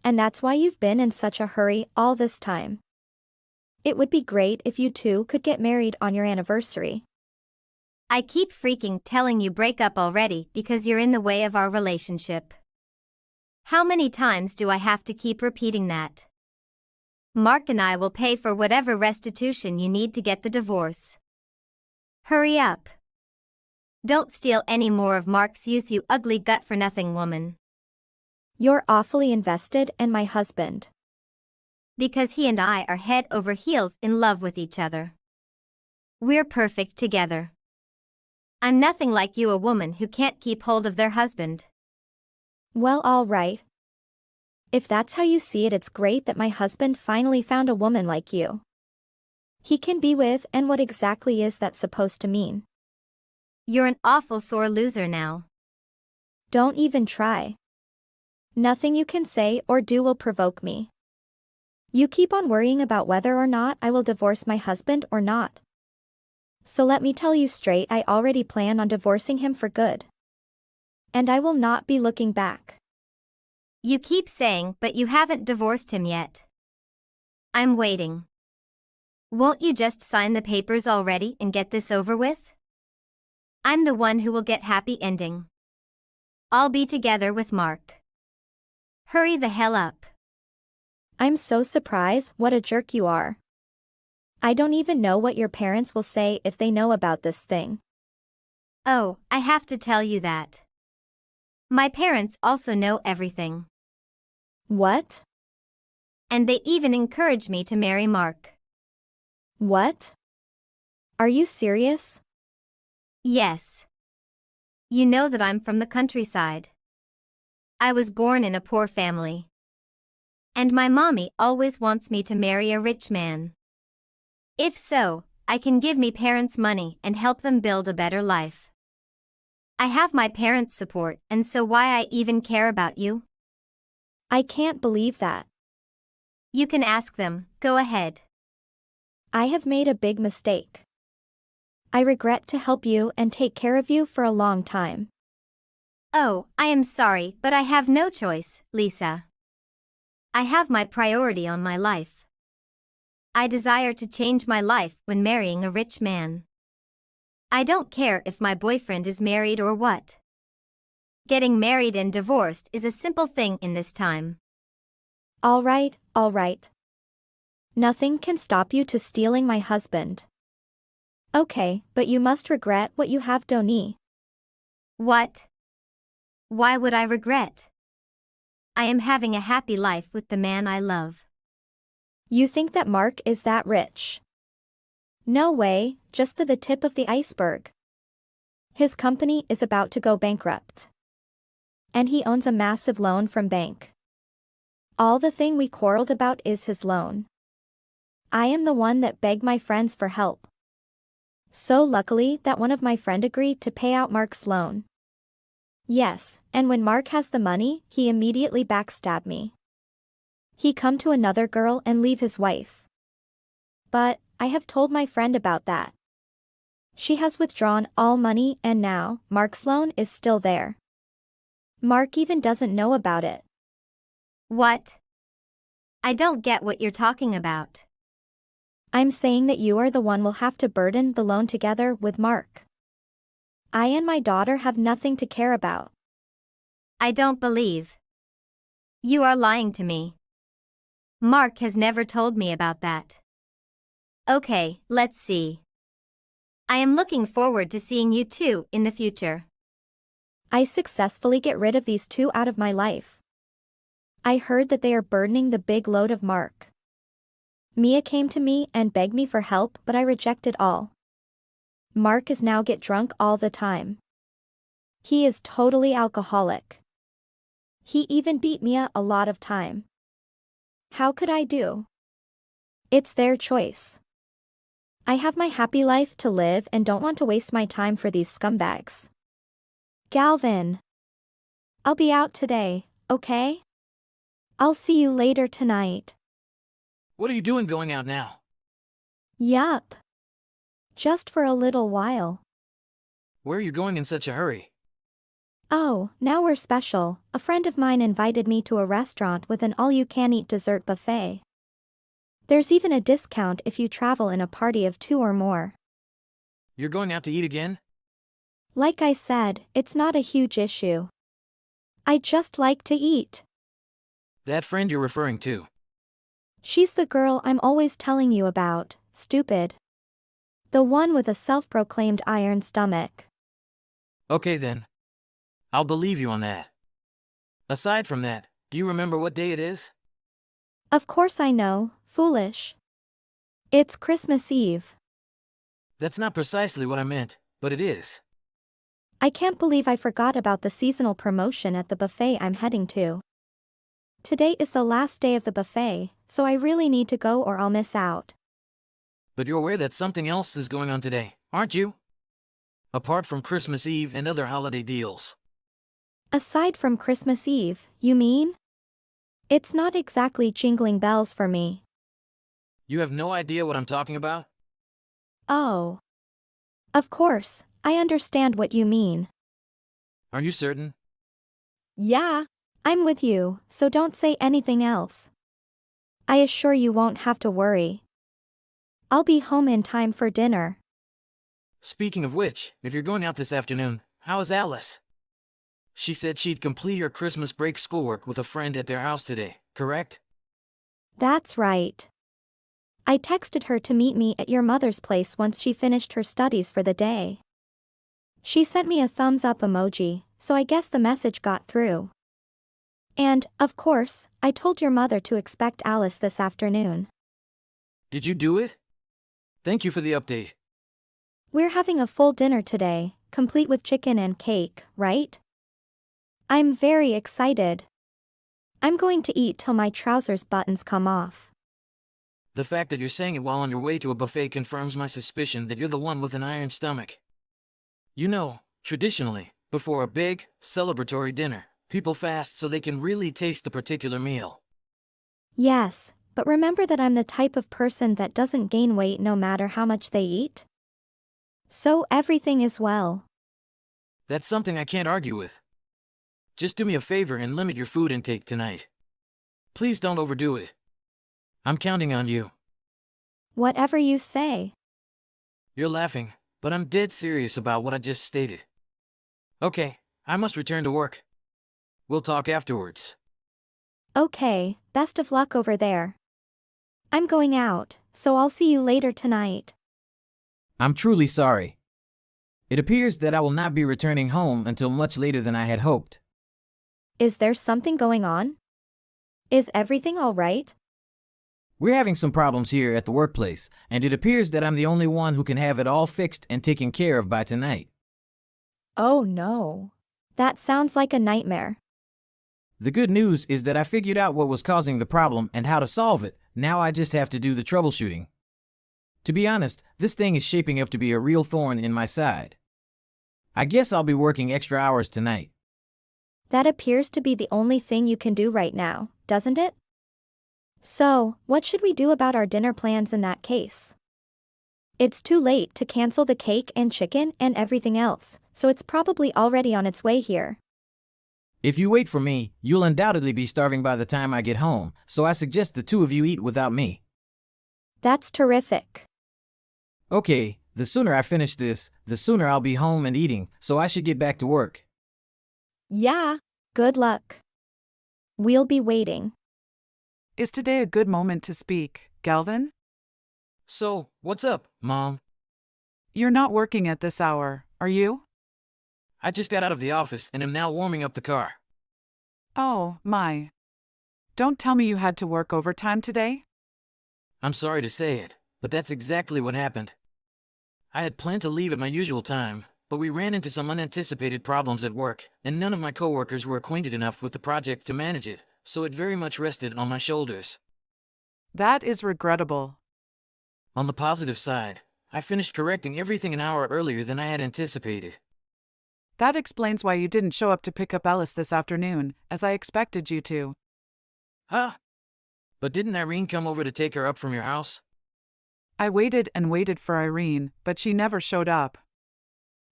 And that's why you've been in such a hurry all this time. It would be great if you two could get married on your anniversary. I keep freaking telling you break up already because you're in the way of our relationship. How many times do I have to keep repeating that? Mark and I will pay for whatever restitution you need to get the divorce. Hurry up. Don't steal any more of Mark's youth, you ugly gut-for-nothing woman. You're awfully invested in my husband. Because he and I are head over heels in love with each other. We're perfect together. I'm nothing like you, a woman who can't keep hold of their husband. Well, all right. If that's how you see it, it's great that my husband finally found a woman like you. He can be with, and what exactly is that supposed to mean? You're an awful sore loser now. Don't even try. Nothing you can say or do will provoke me. You keep on worrying about whether or not I will divorce my husband or not. So let me tell you straight, I already plan on divorcing him for good. And I will not be looking back. You keep saying, but you haven't divorced him yet. I'm waiting. Won't you just sign the papers already and get this over with? I'm the one who will get happy ending. I'll be together with Mark. Hurry the hell up. I'm so surprised, what a jerk you are. I don't even know what your parents will say if they know about this thing. Oh, I have to tell you that. My parents also know everything. What? And they even encourage me to marry Mark. What? Are you serious? Yes. You know that I'm from the countryside. I was born in a poor family. And my mommy always wants me to marry a rich man. If so, I can give me parents money and help them build a better life. I have my parents' support, and so why I even care about you? I can't believe that. You can ask them, go ahead. I have made a big mistake. I regret to help you and take care of you for a long time. Oh, I am sorry, but I have no choice, Lisa. I have my priority on my life. I desire to change my life when marrying a rich man. I don't care if my boyfriend is married or what. Getting married and divorced is a simple thing in this time. All right, all right. Nothing can stop you to stealing my husband. Okay, but you must regret what you have done. What? Why would I regret? I am having a happy life with the man I love. You think that Mark is that rich? No way, just the tip of the iceberg. His company is about to go bankrupt. And he owns a massive loan from bank. All the thing we quarreled about is his loan. I am the one that begged my friends for help. So luckily that one of my friend agreed to pay out Mark's loan. Yes, and when Mark has the money, he immediately backstabbed me. He come to another girl and leave his wife. But, I have told my friend about that. She has withdrawn all money and now, Mark's loan is still there. Mark even doesn't know about it. What? I don't get what you're talking about. I'm saying that you are the one will have to burden the loan together with Mark. I and my daughter have nothing to care about. I don't believe. You are lying to me. Mark has never told me about that. Okay, let's see. I am looking forward to seeing you two in the future. I successfully get rid of these two out of my life. I heard that they are burdening the big load of Mark. Mia came to me and begged me for help, but I rejected all. Mark is now get drunk all the time. He is totally alcoholic. He even beat Mia a lot of time. How could I do? It's their choice. I have my happy life to live and don't want to waste my time for these scumbags. Galvin. I'll be out today, okay? I'll see you later tonight. What are you doing going out now? Yup. Just for a little while. Where are you going in such a hurry? Oh, now we're special. A friend of mine invited me to a restaurant with an all-you-can-eat dessert buffet. There's even a discount if you travel in a party of 2 or more. You're going out to eat again? Like I said, it's not a huge issue. I just like to eat. That friend you're referring to. She's the girl I'm always telling you about, stupid. The one with a self-proclaimed iron stomach. Okay then. I'll believe you on that. Aside from that, do you remember what day it is? Of course I know, foolish. It's Christmas Eve. That's not precisely what I meant, but it is. I can't believe I forgot about the seasonal promotion at the buffet I'm heading to. Today is the last day of the buffet, so I really need to go or I'll miss out. But you're aware that something else is going on today, aren't you? Apart from Christmas Eve and other holiday deals. Aside from Christmas Eve, you mean? It's not exactly jingling bells for me. You have no idea what I'm talking about? Oh. Of course, I understand what you mean. Are you certain? Yeah. I'm with you, so don't say anything else. I assure you won't have to worry. I'll be home in time for dinner. Speaking of which, if you're going out this afternoon, how is Alice? She said she'd complete her Christmas break schoolwork with a friend at their house today, correct? That's right. I texted her to meet me at your mother's place once she finished her studies for the day. She sent me a thumbs up emoji, so I guess the message got through. And, of course, I told your mother to expect Alice this afternoon. Did you do it? Thank you for the update. We're having a full dinner today, complete with chicken and cake, right? I'm very excited. I'm going to eat till my trousers buttons come off. The fact that you're saying it while on your way to a buffet confirms my suspicion that you're the one with an iron stomach. You know, traditionally, before a big, celebratory dinner, people fast so they can really taste the particular meal. Yes, but remember that I'm the type of person that doesn't gain weight no matter how much they eat? So everything is well. That's something I can't argue with. Just do me a favor and limit your food intake tonight. Please don't overdo it. I'm counting on you. Whatever you say. You're laughing, but I'm dead serious about what I just stated. Okay, I must return to work. We'll talk afterwards. Okay, best of luck over there. I'm going out, so I'll see you later tonight. I'm truly sorry. It appears that I will not be returning home until much later than I had hoped. Is there something going on? Is everything all right? We're having some problems here at the workplace, and it appears that I'm the only one who can have it all fixed and taken care of by tonight. Oh no. That sounds like a nightmare. The good news is that I figured out what was causing the problem and how to solve it. Now I just have to do the troubleshooting. To be honest, this thing is shaping up to be a real thorn in my side. I guess I'll be working extra hours tonight. That appears to be the only thing you can do right now, doesn't it? So, what should we do about our dinner plans in that case? It's too late to cancel the cake and chicken and everything else, so it's probably already on its way here. If you wait for me, you'll undoubtedly be starving by the time I get home, so I suggest the two of you eat without me. That's terrific. Okay, the sooner I finish this, the sooner I'll be home and eating, so I should get back to work. Yeah. Good luck. We'll be waiting. Is today a good moment to speak, Galvin? So, what's up, Mom? You're not working at this hour, are you? I just got out of the office and am now warming up the car. Oh, my. Don't tell me you had to work overtime today? I'm sorry to say it, but that's exactly what happened. I had planned to leave at my usual time, but we ran into some unanticipated problems at work, and none of my coworkers were acquainted enough with the project to manage it, so it very much rested on my shoulders. That is regrettable. On the positive side, I finished correcting everything an hour earlier than I had anticipated. That explains why you didn't show up to pick up Alice this afternoon, as I expected you to. Huh? But didn't Irene come over to take her up from your house? I waited and waited for Irene, but she never showed up.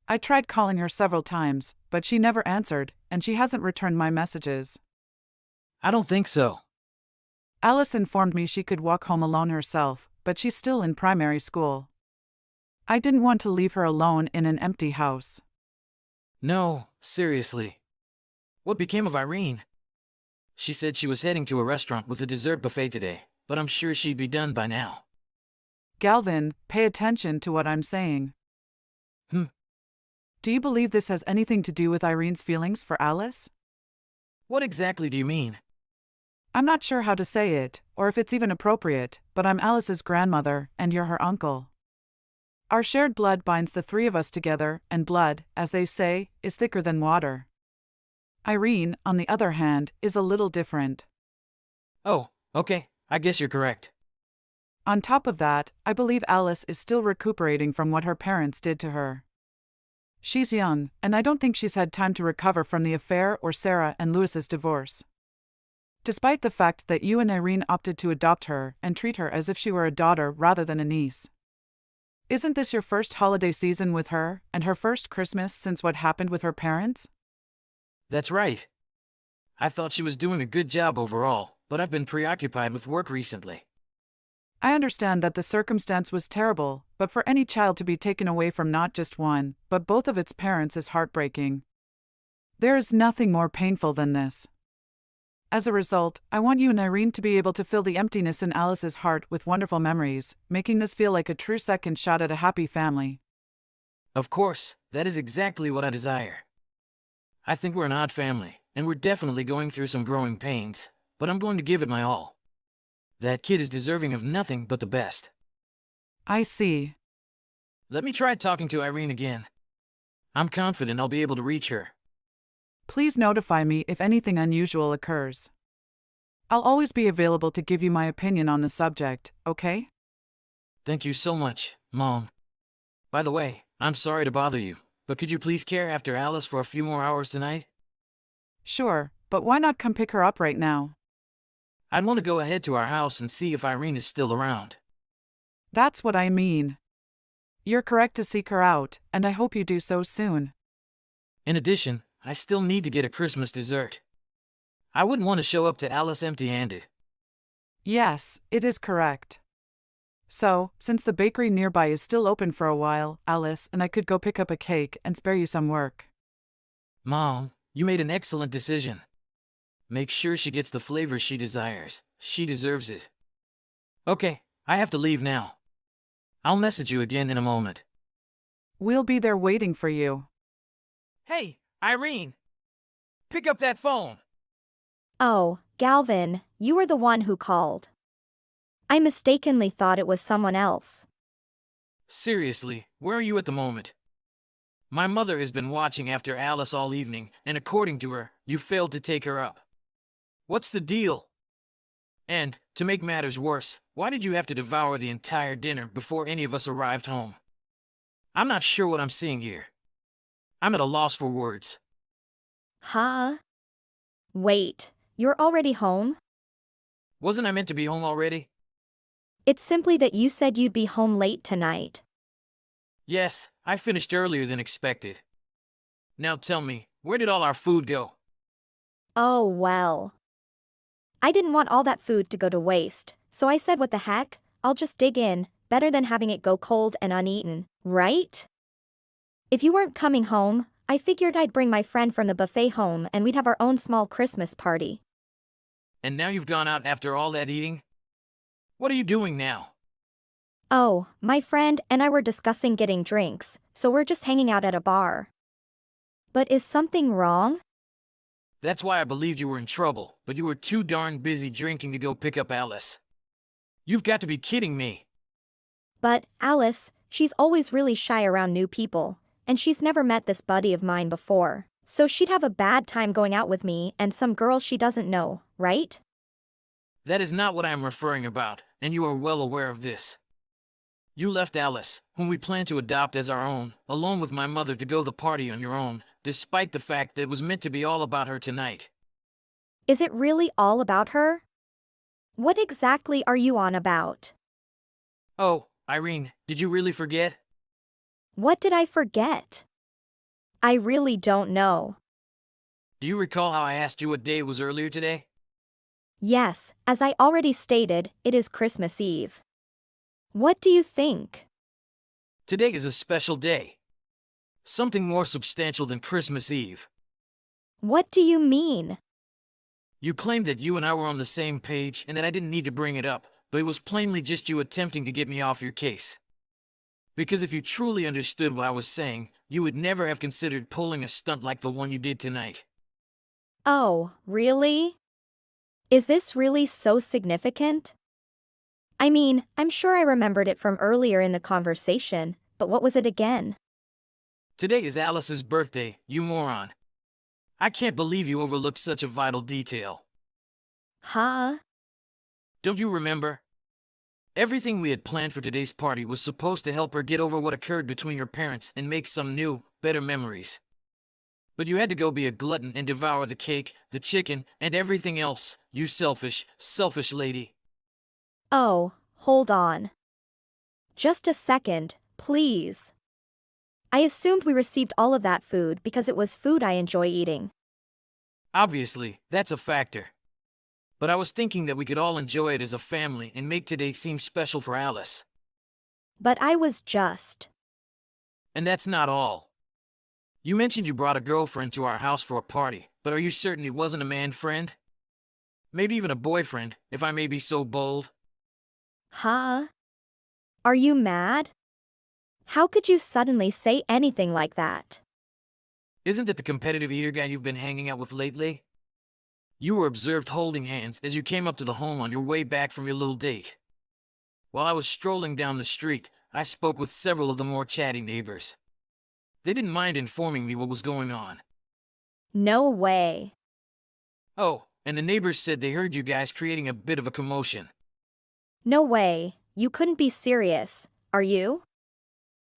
I tried calling her several times, but she never answered, and she hasn't returned my messages. I don't think so. Alice informed me she could walk home alone herself, but she's still in primary school. I didn't want to leave her alone in an empty house. No, seriously. What became of Irene? She said she was heading to a restaurant with a dessert buffet today, but I'm sure she'd be done by now. Galvin, pay attention to what I'm saying. Do you believe this has anything to do with Irene's feelings for Alice? What exactly do you mean? I'm not sure how to say it, or if it's even appropriate, but I'm Alice's grandmother, and you're her uncle. Our shared blood binds the three of us together, and blood, as they say, is thicker than water. Irene, on the other hand, is a little different. Oh, okay, I guess you're correct. On top of that, I believe Alice is still recuperating from what her parents did to her. She's young, and I don't think she's had time to recover from the affair or Sarah and Louis's divorce. Despite the fact that you and Irene opted to adopt her and treat her as if she were a daughter rather than a niece. Isn't this your first holiday season with her, and her first Christmas since what happened with her parents? That's right. I thought she was doing a good job overall, but I've been preoccupied with work recently. I understand that the circumstance was terrible, but for any child to be taken away from not just one, but both of its parents is heartbreaking. There is nothing more painful than this. As a result, I want you and Irene to be able to fill the emptiness in Alice's heart with wonderful memories, making this feel like a true second shot at a happy family. Of course, that is exactly what I desire. I think we're an odd family, and we're definitely going through some growing pains, but I'm going to give it my all. That kid is deserving of nothing but the best. I see. Let me try talking to Irene again. I'm confident I'll be able to reach her. Please notify me if anything unusual occurs. I'll always be available to give you my opinion on the subject, okay? Thank you so much, Mom. By the way, I'm sorry to bother you, but could you please care after Alice for a few more hours tonight? Sure, but why not come pick her up right now? I'd want to go ahead to our house and see if Irene is still around. That's what I mean. You're correct to seek her out, and I hope you do so soon. In addition, I still need to get a Christmas dessert. I wouldn't want to show up to Alice empty-handed. Yes, it is correct. So, since the bakery nearby is still open for a while, Alice and I could go pick up a cake and spare you some work. Mom, you made an excellent decision. Make sure she gets the flavor she desires. She deserves it. Okay, I have to leave now. I'll message you again in a moment. We'll be there waiting for you. Hey, Irene! Pick up that phone! Oh, Galvin, you were the one who called. I mistakenly thought it was someone else. Seriously, where are you at the moment? My mother has been watching after Alice all evening, and according to her, you failed to take her up. What's the deal? And, to make matters worse, why did you have to devour the entire dinner before any of us arrived home? I'm not sure what I'm seeing here. I'm at a loss for words. Huh? Wait, you're already home? Wasn't I meant to be home already? It's simply that you said you'd be home late tonight. Yes, I finished earlier than expected. Now tell me, where did all our food go? Oh well. I didn't want all that food to go to waste, so I said what the heck, I'll just dig in, better than having it go cold and uneaten, right? If you weren't coming home, I figured I'd bring my friend from the buffet home and we'd have our own small Christmas party. And now you've gone out after all that eating? What are you doing now? Oh, my friend and I were discussing getting drinks, so we're just hanging out at a bar. But is something wrong? That's why I believed you were in trouble, but you were too darn busy drinking to go pick up Alice. You've got to be kidding me. But, Alice, she's always really shy around new people, and she's never met this buddy of mine before, so she'd have a bad time going out with me and some girl she doesn't know, right? That is not what I am referring about, and you are well aware of this. You left Alice, whom we planned to adopt as our own, alone with my mother to go to the party on your own, despite the fact that it was meant to be all about her tonight. Is it really all about her? What exactly are you on about? Oh, Irene, did you really forget? What did I forget? I really don't know. Do you recall how I asked you what day it was earlier today? Yes, as I already stated, it is Christmas Eve. What do you think? Today is a special day. Something more substantial than Christmas Eve. What do you mean? You claimed that you and I were on the same page and that I didn't need to bring it up, but it was plainly just you attempting to get me off your case. Because if you truly understood what I was saying, you would never have considered pulling a stunt like the one you did tonight. Oh, really? Is this really so significant? I mean, I'm sure I remembered it from earlier in the conversation, but what was it again? Today is Alice's birthday, you moron. I can't believe you overlooked such a vital detail. Huh? Don't you remember? Everything we had planned for today's party was supposed to help her get over what occurred between her parents and make some new, better memories. But you had to go be a glutton and devour the cake, the chicken, and everything else, you selfish, selfish lady. Oh, hold on. Just a second, please. I assumed we received all of that food because it was food I enjoy eating. Obviously, that's a factor. But I was thinking that we could all enjoy it as a family and make today seem special for Alice. But I was just. And that's not all. You mentioned you brought a girlfriend to our house for a party, but are you certain it wasn't a man friend? Maybe even a boyfriend, if I may be so bold. Huh? Are you mad? How could you suddenly say anything like that? Isn't it the competitive eater guy you've been hanging out with lately? You were observed holding hands as you came up to the home on your way back from your little date. While I was strolling down the street, I spoke with several of the more chatty neighbors. They didn't mind informing me what was going on. No way. Oh, and the neighbors said they heard you guys creating a bit of a commotion. No way. You couldn't be serious, are you?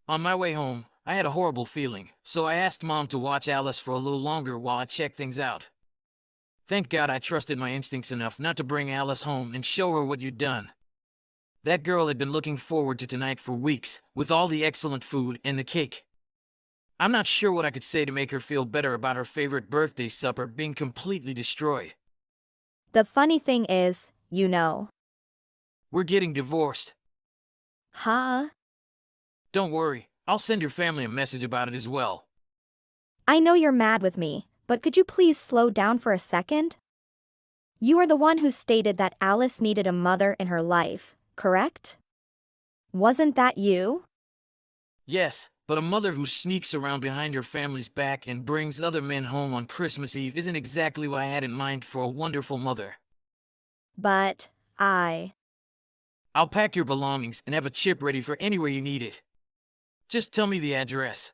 On my way home, I had a horrible feeling, so I asked Mom to watch Alice for a little longer while I checked things out. Thank God I trusted my instincts enough not to bring Alice home and show her what you'd done. That girl had been looking forward to tonight for weeks, with all the excellent food and the cake. I'm not sure what I could say to make her feel better about her favorite birthday supper being completely destroyed. The funny thing is, you know. We're getting divorced. Huh? Don't worry, I'll send your family a message about it as well. I know you're mad with me, but could you please slow down for a second? You are the one who stated that Alice needed a mother in her life, correct? Wasn't that you? Yes, but a mother who sneaks around behind her family's back and brings other men home on Christmas Eve isn't exactly what I had in mind for a wonderful mother. But, I'll pack your belongings and have a chip ready for anywhere you need it. Just tell me the address.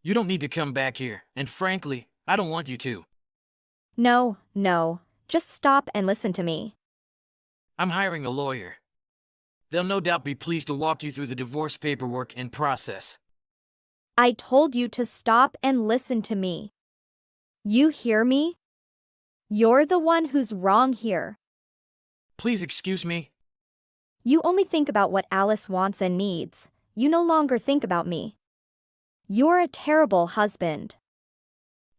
You don't need to come back here, and frankly, I don't want you to. No, just stop and listen to me. I'm hiring a lawyer. They'll no doubt be pleased to walk you through the divorce paperwork and process. I told you to stop and listen to me. You hear me? You're the one who's wrong here. Please excuse me. You only think about what Alice wants and needs. You no longer think about me. You're a terrible husband.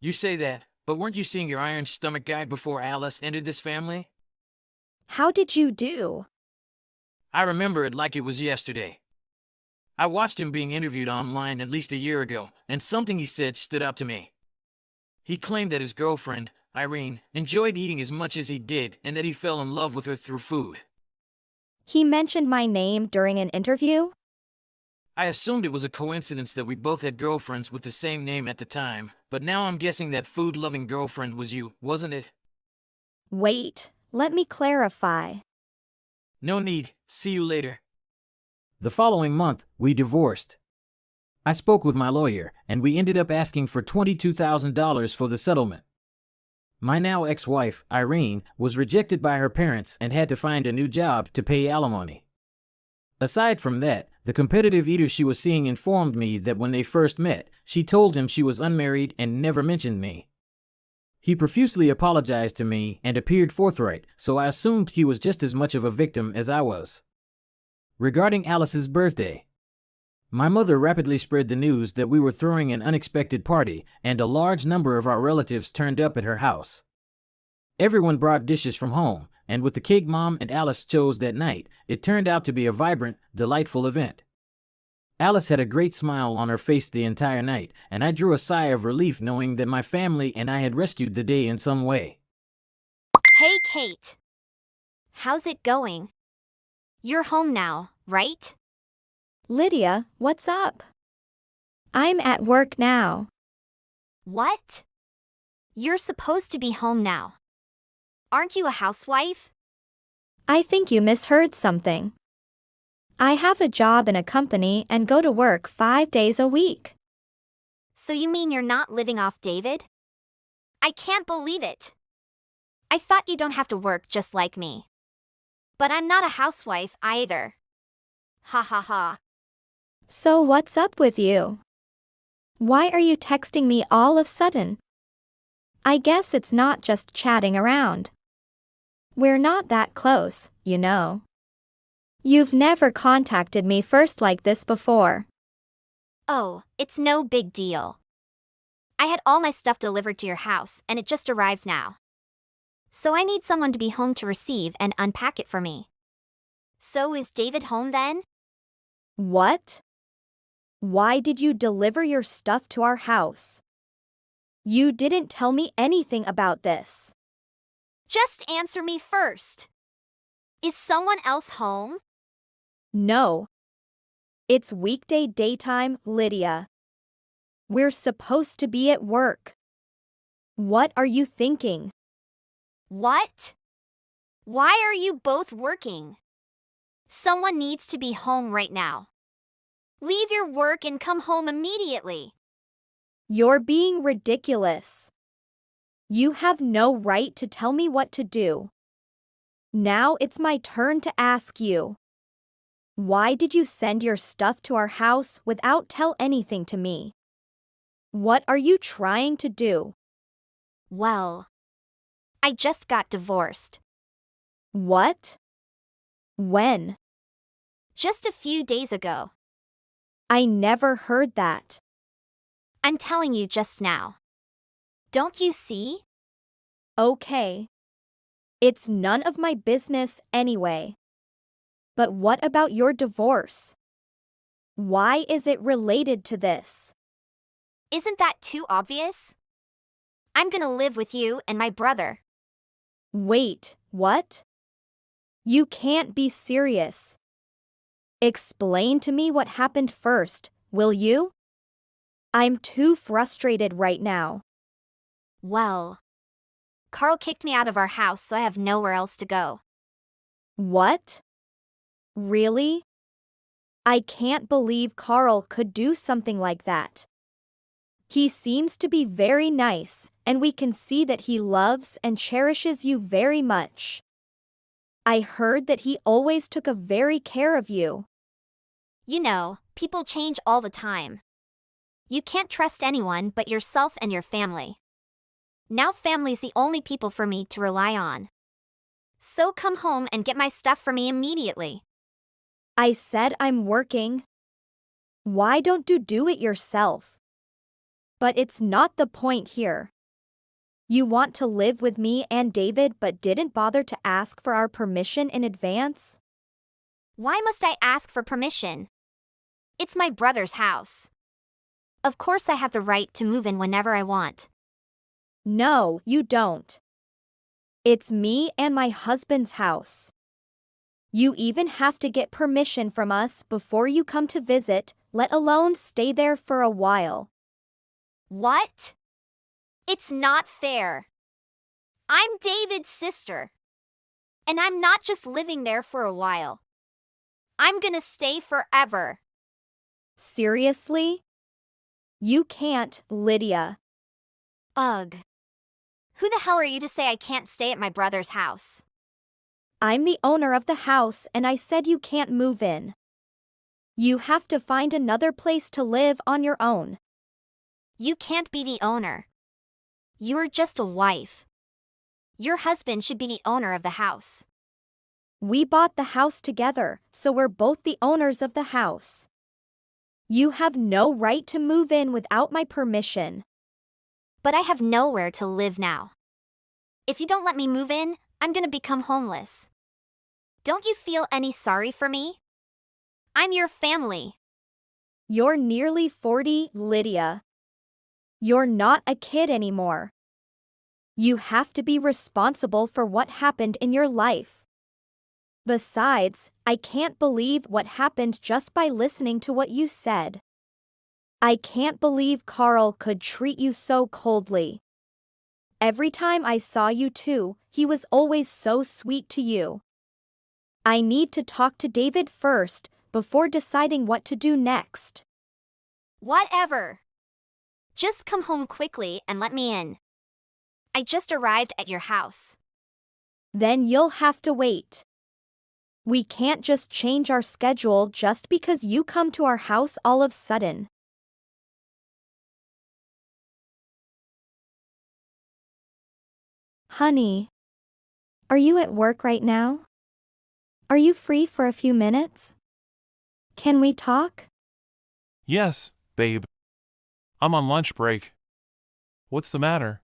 You say that, but weren't you seeing your iron stomach guy before Alice entered this family? How did you do? I remember it like it was yesterday. I watched him being interviewed online at least a year ago, and something he said stood out to me. He claimed that his girlfriend, Irene, enjoyed eating as much as he did and that he fell in love with her through food. He mentioned my name during an interview? I assumed it was a coincidence that we both had girlfriends with the same name at the time, but now I'm guessing that food-loving girlfriend was you, wasn't it? Wait, let me clarify. No need. See you later. The following month, we divorced. I spoke with my lawyer, and we ended up asking for $22,000 for the settlement. My now ex-wife, Irene, was rejected by her parents and had to find a new job to pay alimony. Aside from that, the competitive eater she was seeing informed me that when they first met, she told him she was unmarried and never mentioned me. He profusely apologized to me and appeared forthright, so I assumed he was just as much of a victim as I was. Regarding Alice's birthday, my mother rapidly spread the news that we were throwing an unexpected party, and a large number of our relatives turned up at her house. Everyone brought dishes from home, and with the cake Mom and Alice chose that night, it turned out to be a vibrant, delightful event. Alice had a great smile on her face the entire night, and I drew a sigh of relief knowing that my family and I had rescued the day in some way. Hey, Kate. How's it going? You're home now, right? Lydia, what's up? I'm at work now. What? You're supposed to be home now. Aren't you a housewife? I think you misheard something. I have a job in a company and go to work 5 days a week. So you mean you're not living off David? I can't believe it. I thought you don't have to work just like me. But I'm not a housewife either. Ha ha ha. So what's up with you? Why are you texting me all of a sudden? I guess it's not just chatting around. We're not that close, you know. You've never contacted me first like this before. Oh, it's no big deal. I had all my stuff delivered to your house and it just arrived now. So I need someone to be home to receive and unpack it for me. So is David home then? What? Why did you deliver your stuff to our house? You didn't tell me anything about this. Just answer me first. Is someone else home? No. It's weekday daytime, Lydia. We're supposed to be at work. What are you thinking? What? Why are you both working? Someone needs to be home right now. Leave your work and come home immediately. You're being ridiculous. You have no right to tell me what to do. Now it's my turn to ask you. Why did you send your stuff to our house without tell anything to me? What are you trying to do? Well, I just got divorced. What? When? Just a few days ago. I never heard that. I'm telling you just now. Don't you see? Okay. It's none of my business anyway. But what about your divorce? Why is it related to this? Isn't that too obvious? I'm gonna live with you and my brother. Wait, what? You can't be serious. Explain to me what happened first, will you? I'm too frustrated right now. Well, Carl kicked me out of our house, so I have nowhere else to go. What? Really? I can't believe Carl could do something like that. He seems to be very nice, and we can see that he loves and cherishes you very much. I heard that he always took a very care of you. You know, people change all the time. You can't trust anyone but yourself and your family. Now family's the only people for me to rely on. So come home and get my stuff for me immediately. I said I'm working. Why don't you do it yourself? But it's not the point here. You want to live with me and David but didn't bother to ask for our permission in advance? Why must I ask for permission? It's my brother's house. Of course I have the right to move in whenever I want. No, you don't. It's me and my husband's house. You even have to get permission from us before you come to visit, let alone stay there for a while. What? It's not fair. I'm David's sister. And I'm not just living there for a while. I'm gonna stay forever. Seriously? You can't, Lydia. Ugh. Who the hell are you to say I can't stay at my brother's house? I'm the owner of the house and I said you can't move in. You have to find another place to live on your own. You can't be the owner. You're just a wife. Your husband should be the owner of the house. We bought the house together, so we're both the owners of the house. You have no right to move in without my permission. But I have nowhere to live now. If you don't let me move in, I'm gonna become homeless. Don't you feel any sorry for me? I'm your family. You're nearly 40, Lydia. You're not a kid anymore. You have to be responsible for what happened in your life. Besides, I can't believe what happened just by listening to what you said. I can't believe Carl could treat you so coldly. Every time I saw you two, he was always so sweet to you. I need to talk to David first before deciding what to do next. Whatever. Just come home quickly and let me in. I just arrived at your house. Then you'll have to wait. We can't just change our schedule just because you come to our house all of a sudden. Honey, are you at work right now? Are you free for a few minutes? Can we talk? Yes, babe. I'm on lunch break. What's the matter?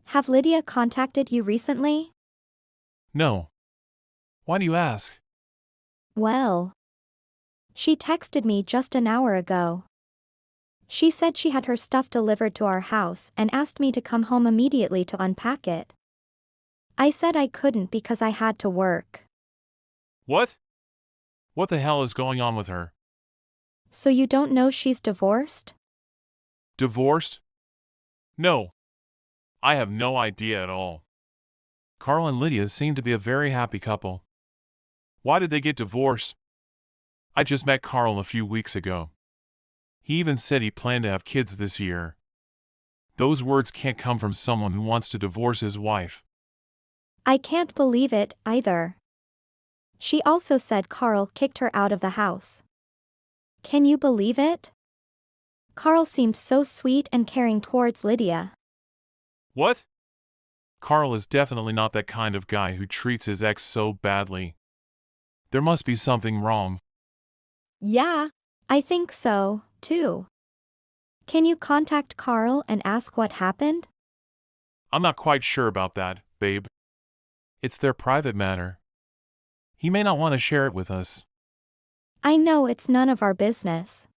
Have Lydia contacted you recently? No. Why do you ask? Well, she texted me just an hour ago. She said she had her stuff delivered to our house and asked me to come home immediately to unpack it. I said I couldn't because I had to work. What? What the hell is going on with her? So you don't know she's divorced? Divorced? No. I have no idea at all. Carl and Lydia seem to be a very happy couple. Why did they get divorced? I just met Carl a few weeks ago. He even said he planned to have kids this year. Those words can't come from someone who wants to divorce his wife. I can't believe it, either. She also said Carl kicked her out of the house. Can you believe it? Carl seemed so sweet and caring towards Lydia. What? Carl is definitely not that kind of guy who treats his ex so badly. There must be something wrong. Yeah. I think so, too. Can you contact Carl and ask what happened? I'm not quite sure about that, babe. It's their private matter. He may not want to share it with us. I know it's none of our business.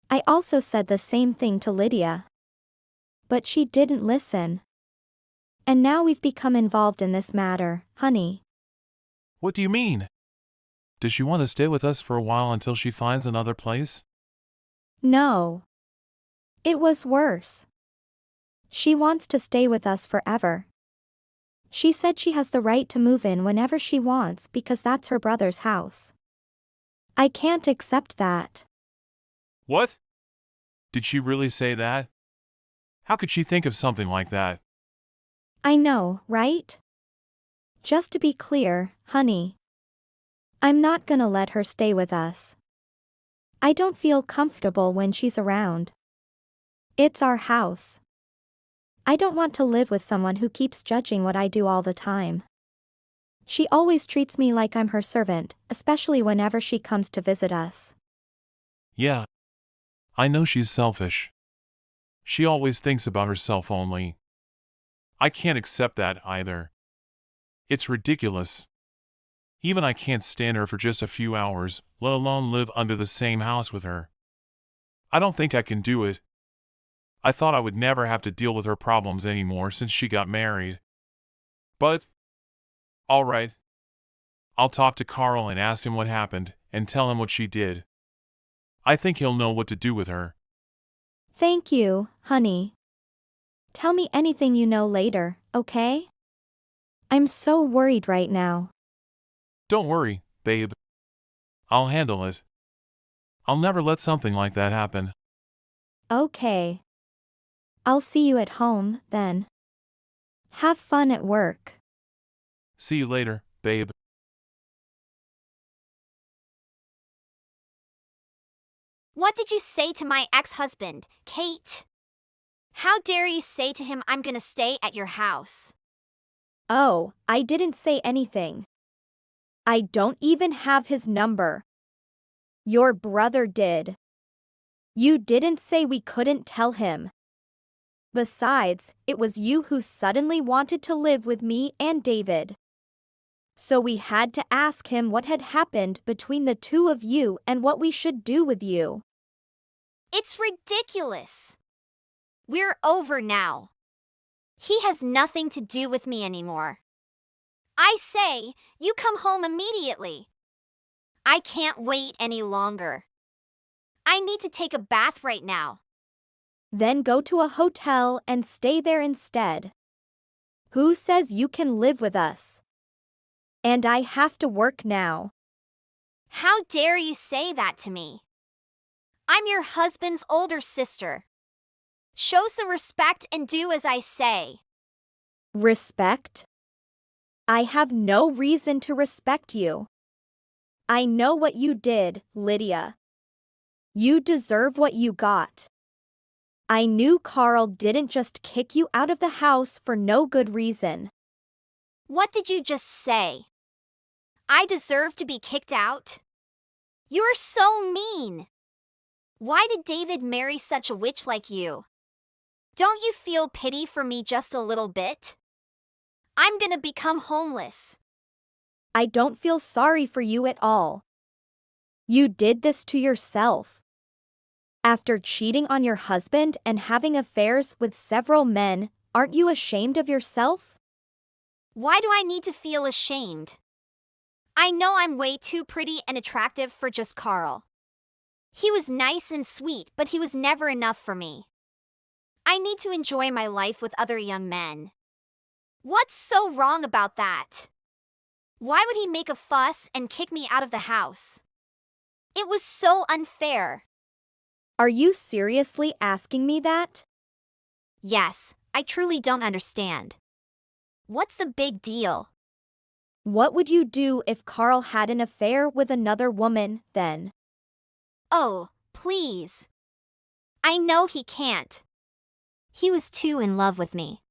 I also said the same thing to Lydia. But she didn't listen. And now we've become involved in this matter, honey. What do you mean? Does she want to stay with us for a while until she finds another place? No. It was worse. She wants to stay with us forever. She said she has the right to move in whenever she wants because that's her brother's house. I can't accept that. What? Did she really say that? How could she think of something like that? I know, right? Just to be clear, honey. I'm not gonna let her stay with us. I don't feel comfortable when she's around. It's our house. I don't want to live with someone who keeps judging what I do all the time. She always treats me like I'm her servant, especially whenever she comes to visit us. Yeah. I know she's selfish. She always thinks about herself only. I can't accept that either. It's ridiculous. Even I can't stand her for just a few hours, let alone live under the same house with her. I don't think I can do it. I thought I would never have to deal with her problems anymore since she got married. But, all right. I'll talk to Carl and ask him what happened, and tell him what she did. I think he'll know what to do with her. Thank you, honey. Tell me anything you know later, okay? I'm so worried right now. Don't worry, babe. I'll handle it. I'll never let something like that happen. Okay. I'll see you at home, then. Have fun at work. See you later, babe. What did you say to my ex-husband, Kate? How dare you say to him I'm gonna stay at your house? Oh, I didn't say anything. I don't even have his number. Your brother did. You didn't say we couldn't tell him. Besides, it was you who suddenly wanted to live with me and David. So we had to ask him what had happened between the two of you and what we should do with you. It's ridiculous. We're over now. He has nothing to do with me anymore. I say, you come home immediately. I can't wait any longer. I need to take a bath right now. Then go to a hotel and stay there instead. Who says you can live with us? And I have to work now. How dare you say that to me? I'm your husband's older sister. Show some respect and do as I say. Respect? I have no reason to respect you. I know what you did, Lydia. You deserve what you got. I knew Carl didn't just kick you out of the house for no good reason. What did you just say? I deserve to be kicked out? You're so mean. Why did David marry such a witch like you? Don't you feel pity for me just a little bit? I'm gonna become homeless. I don't feel sorry for you at all. You did this to yourself. After cheating on your husband and having affairs with several men, aren't you ashamed of yourself? Why do I need to feel ashamed? I know I'm way too pretty and attractive for just Carl. He was nice and sweet, but he was never enough for me. I need to enjoy my life with other young men. What's so wrong about that? Why would he make a fuss and kick me out of the house? It was so unfair. Are you seriously asking me that? Yes, I truly don't understand. What's the big deal? What would you do if Carl had an affair with another woman, then? Oh, please. I know he can't. He was too in love with me.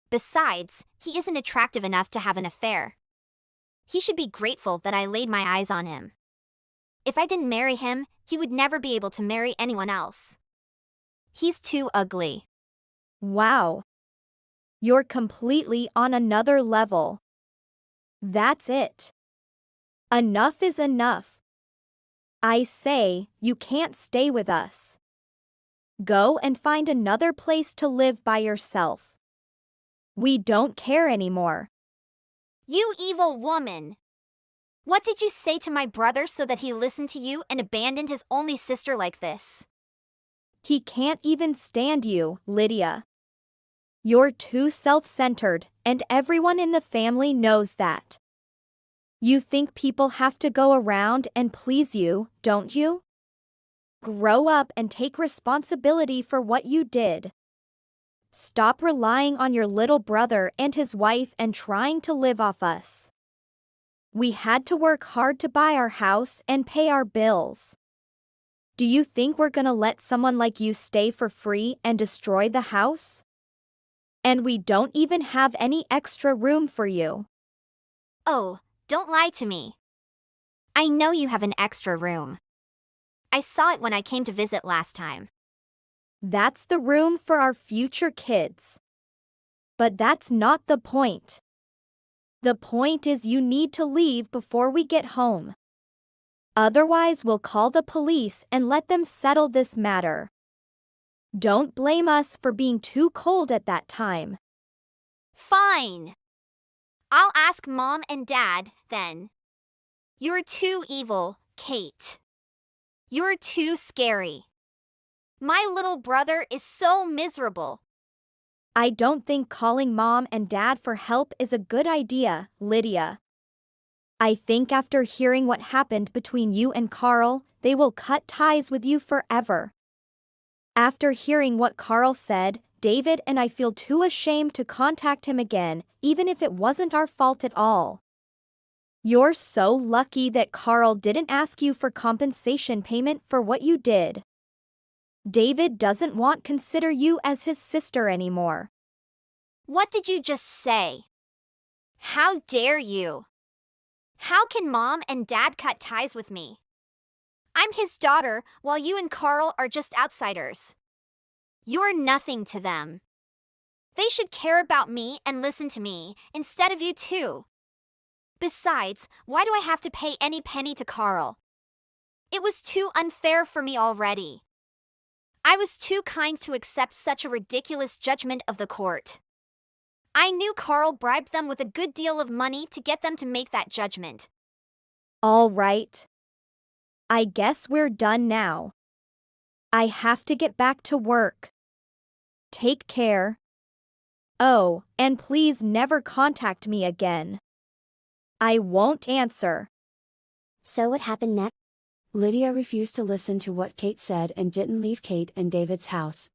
Besides, he isn't attractive enough to have an affair. He should be grateful that I laid my eyes on him. If I didn't marry him, he would never be able to marry anyone else. He's too ugly. Wow. You're completely on another level. That's it. Enough is enough. I say, you can't stay with us. Go and find another place to live by yourself. We don't care anymore. You evil woman! What did you say to my brother so that he listened to you and abandoned his only sister like this? He can't even stand you, Lydia. You're too self-centered, and everyone in the family knows that. You think people have to go around and please you, don't you? Grow up and take responsibility for what you did. Stop relying on your little brother and his wife and trying to live off us. We had to work hard to buy our house and pay our bills. Do you think we're gonna let someone like you stay for free and destroy the house? And we don't even have any extra room for you. Oh, don't lie to me. I know you have an extra room. I saw it when I came to visit last time. That's the room for our future kids. But that's not the point. The point is you need to leave before we get home. Otherwise, we'll call the police and let them settle this matter. Don't blame us for being too cold at that time. Fine. I'll ask Mom and Dad, then. You're too evil, Kate. You're too scary. My little brother is so miserable. I don't think calling Mom and Dad for help is a good idea, Lydia. I think after hearing what happened between you and Carl, they will cut ties with you forever. After hearing what Carl said, David and I feel too ashamed to contact him again, even if it wasn't our fault at all. You're so lucky that Carl didn't ask you for compensation payment for what you did. David doesn't want to consider you as his sister anymore. What did you just say? How dare you? How can Mom and Dad cut ties with me? I'm his daughter, while you and Carl are just outsiders. You're nothing to them. They should care about me and listen to me, instead of you two. Besides, why do I have to pay any penny to Carl? It was too unfair for me already. I was too kind to accept such a ridiculous judgment of the court. I knew Carl bribed them with a good deal of money to get them to make that judgment. All right. I guess we're done now. I have to get back to work. Take care. Oh, and please never contact me again. I won't answer. So what happened next? Lydia refused to listen to what Kate said and didn't leave Kate and David's house.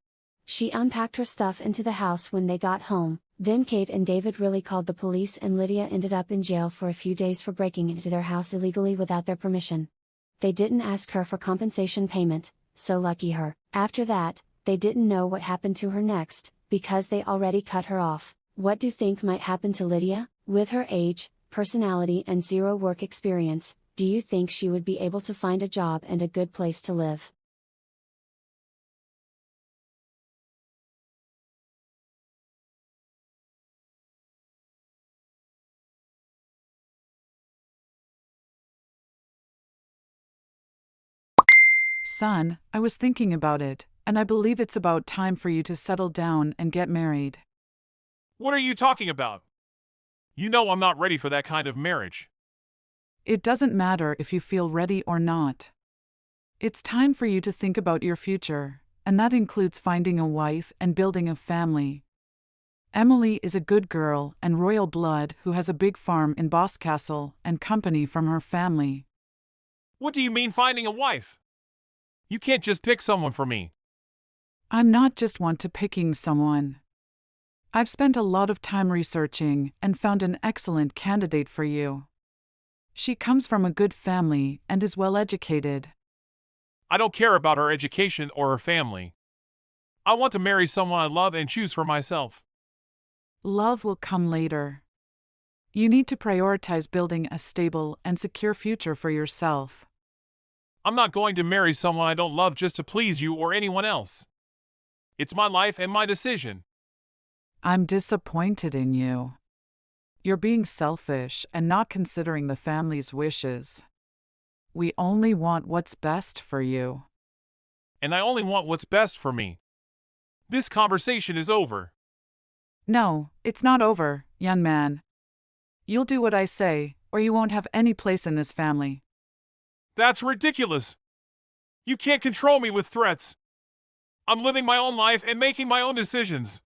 She unpacked her stuff into the house when they got home. Then Kate and David really called the police and Lydia ended up in jail for a few days for breaking into their house illegally without their permission. They didn't ask her for compensation payment, so lucky her. After that, they didn't know what happened to her next, because they already cut her off. What do you think might happen to Lydia? With her age, personality and zero work experience, do you think she would be able to find a job and a good place to live? Son, I was thinking about it, and I believe it's about time for you to settle down and get married. What are you talking about? You know I'm not ready for that kind of marriage. It doesn't matter if you feel ready or not. It's time for you to think about your future, and that includes finding a wife and building a family. Emily is a good girl and royal blood who has a big farm in Boscastle and company from her family. What do you mean finding a wife? You can't just pick someone for me. I'm not just one to picking someone. I've spent a lot of time researching and found an excellent candidate for you. She comes from a good family and is well educated. I don't care about her education or her family. I want to marry someone I love and choose for myself. Love will come later. You need to prioritize building a stable and secure future for yourself. I'm not going to marry someone I don't love just to please you or anyone else. It's my life and my decision. I'm disappointed in you. You're being selfish and not considering the family's wishes. We only want what's best for you. And I only want what's best for me. This conversation is over. No, it's not over, young man. You'll do what I say, or you won't have any place in this family. That's ridiculous. You can't control me with threats. I'm living my own life and making my own decisions.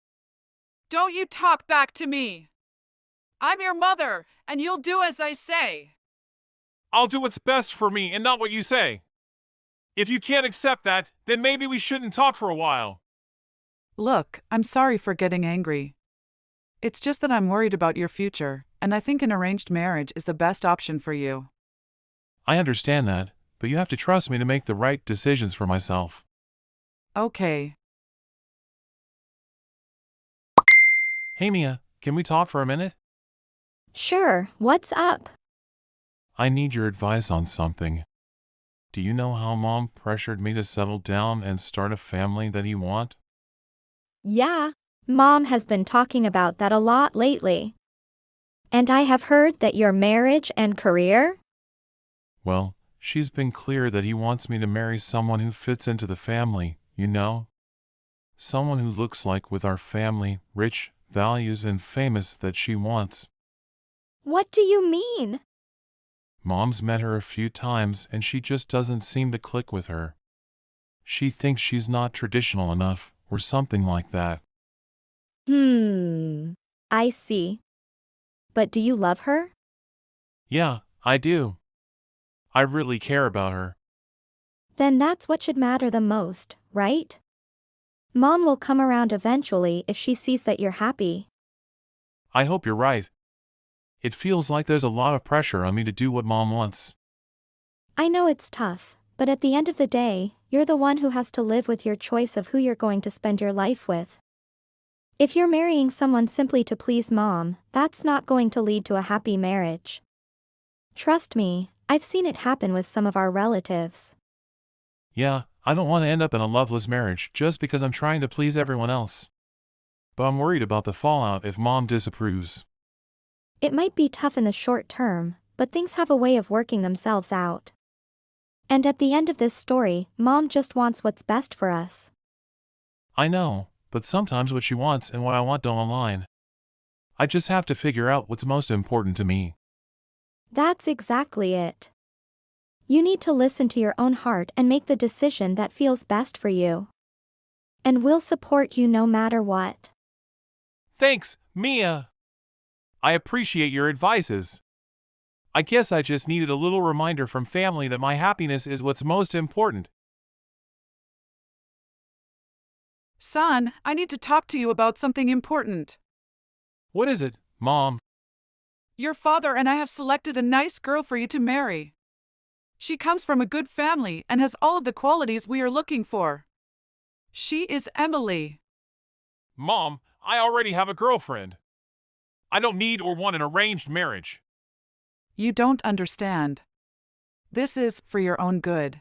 Don't you talk back to me. I'm your mother, and you'll do as I say. I'll do what's best for me and not what you say. If you can't accept that, then maybe we shouldn't talk for a while. Look, I'm sorry for getting angry. It's just that I'm worried about your future, and I think an arranged marriage is the best option for you. I understand that, but you have to trust me to make the right decisions for myself. Okay. Hey Mia, can we talk for a minute? Sure, what's up? I need your advice on something. Do you know how Mom pressured me to settle down and start a family that you want? Yeah, Mom has been talking about that a lot lately. And I have heard that your marriage and career? Well, she's been clear that he wants me to marry someone who fits into the family, you know? Someone who looks like with our family, rich, values and famous that she wants. What do you mean? Mom's met her a few times and she just doesn't seem to click with her. She thinks she's not traditional enough, or something like that. I see. But do you love her? Yeah, I do. I really care about her. Then that's what should matter the most, right? Mom will come around eventually if she sees that you're happy. I hope you're right. It feels like there's a lot of pressure on me to do what Mom wants. I know it's tough, but at the end of the day, you're the one who has to live with your choice of who you're going to spend your life with. If you're marrying someone simply to please Mom, that's not going to lead to a happy marriage. Trust me, I've seen it happen with some of our relatives. Yeah, I don't want to end up in a loveless marriage just because I'm trying to please everyone else. But I'm worried about the fallout if Mom disapproves. It might be tough in the short term, but things have a way of working themselves out. And at the end of this story, Mom just wants what's best for us. I know, but sometimes what she wants and what I want don't align. I just have to figure out what's most important to me. That's exactly it. You need to listen to your own heart and make the decision that feels best for you. And we'll support you no matter what. Thanks, Mia. I appreciate your advices. I guess I just needed a little reminder from family that my happiness is what's most important. Son, I need to talk to you about something important. What is it, Mom? Your father and I have selected a nice girl for you to marry. She comes from a good family and has all of the qualities we are looking for. She is Emily. Mom, I already have a girlfriend. I don't need or want an arranged marriage. You don't understand. This is for your own good.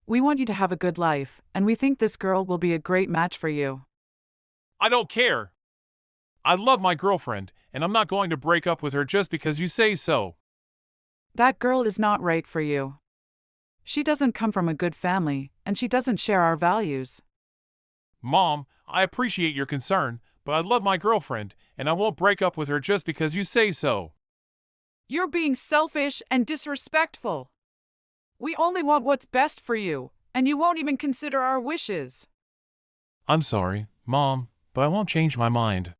We want you to have a good life, and we think this girl will be a great match for you. I don't care. I love my girlfriend, and I'm not going to break up with her just because you say so. That girl is not right for you. She doesn't come from a good family, and she doesn't share our values. Mom, I appreciate your concern, but I love my girlfriend, and I won't break up with her just because you say so. You're being selfish and disrespectful. We only want what's best for you, and you won't even consider our wishes. I'm sorry, Mom, but I won't change my mind.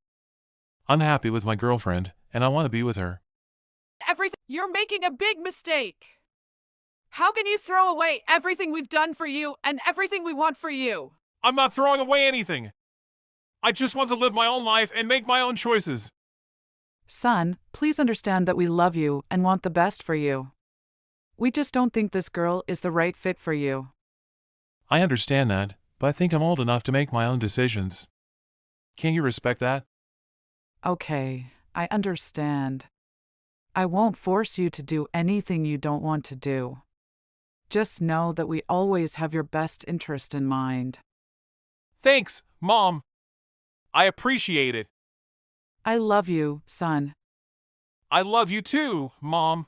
I'm happy with my girlfriend, and I want to be with her. You're making a big mistake. How can you throw away everything we've done for you and everything we want for you? I'm not throwing away anything. I just want to live my own life and make my own choices. Son, please understand that we love you and want the best for you. We just don't think this girl is the right fit for you. I understand that, but I think I'm old enough to make my own decisions. Can you respect that? Okay, I understand. I won't force you to do anything you don't want to do. Just know that we always have your best interest in mind. Thanks, Mom. I appreciate it. I love you, son. I love you too, Mom.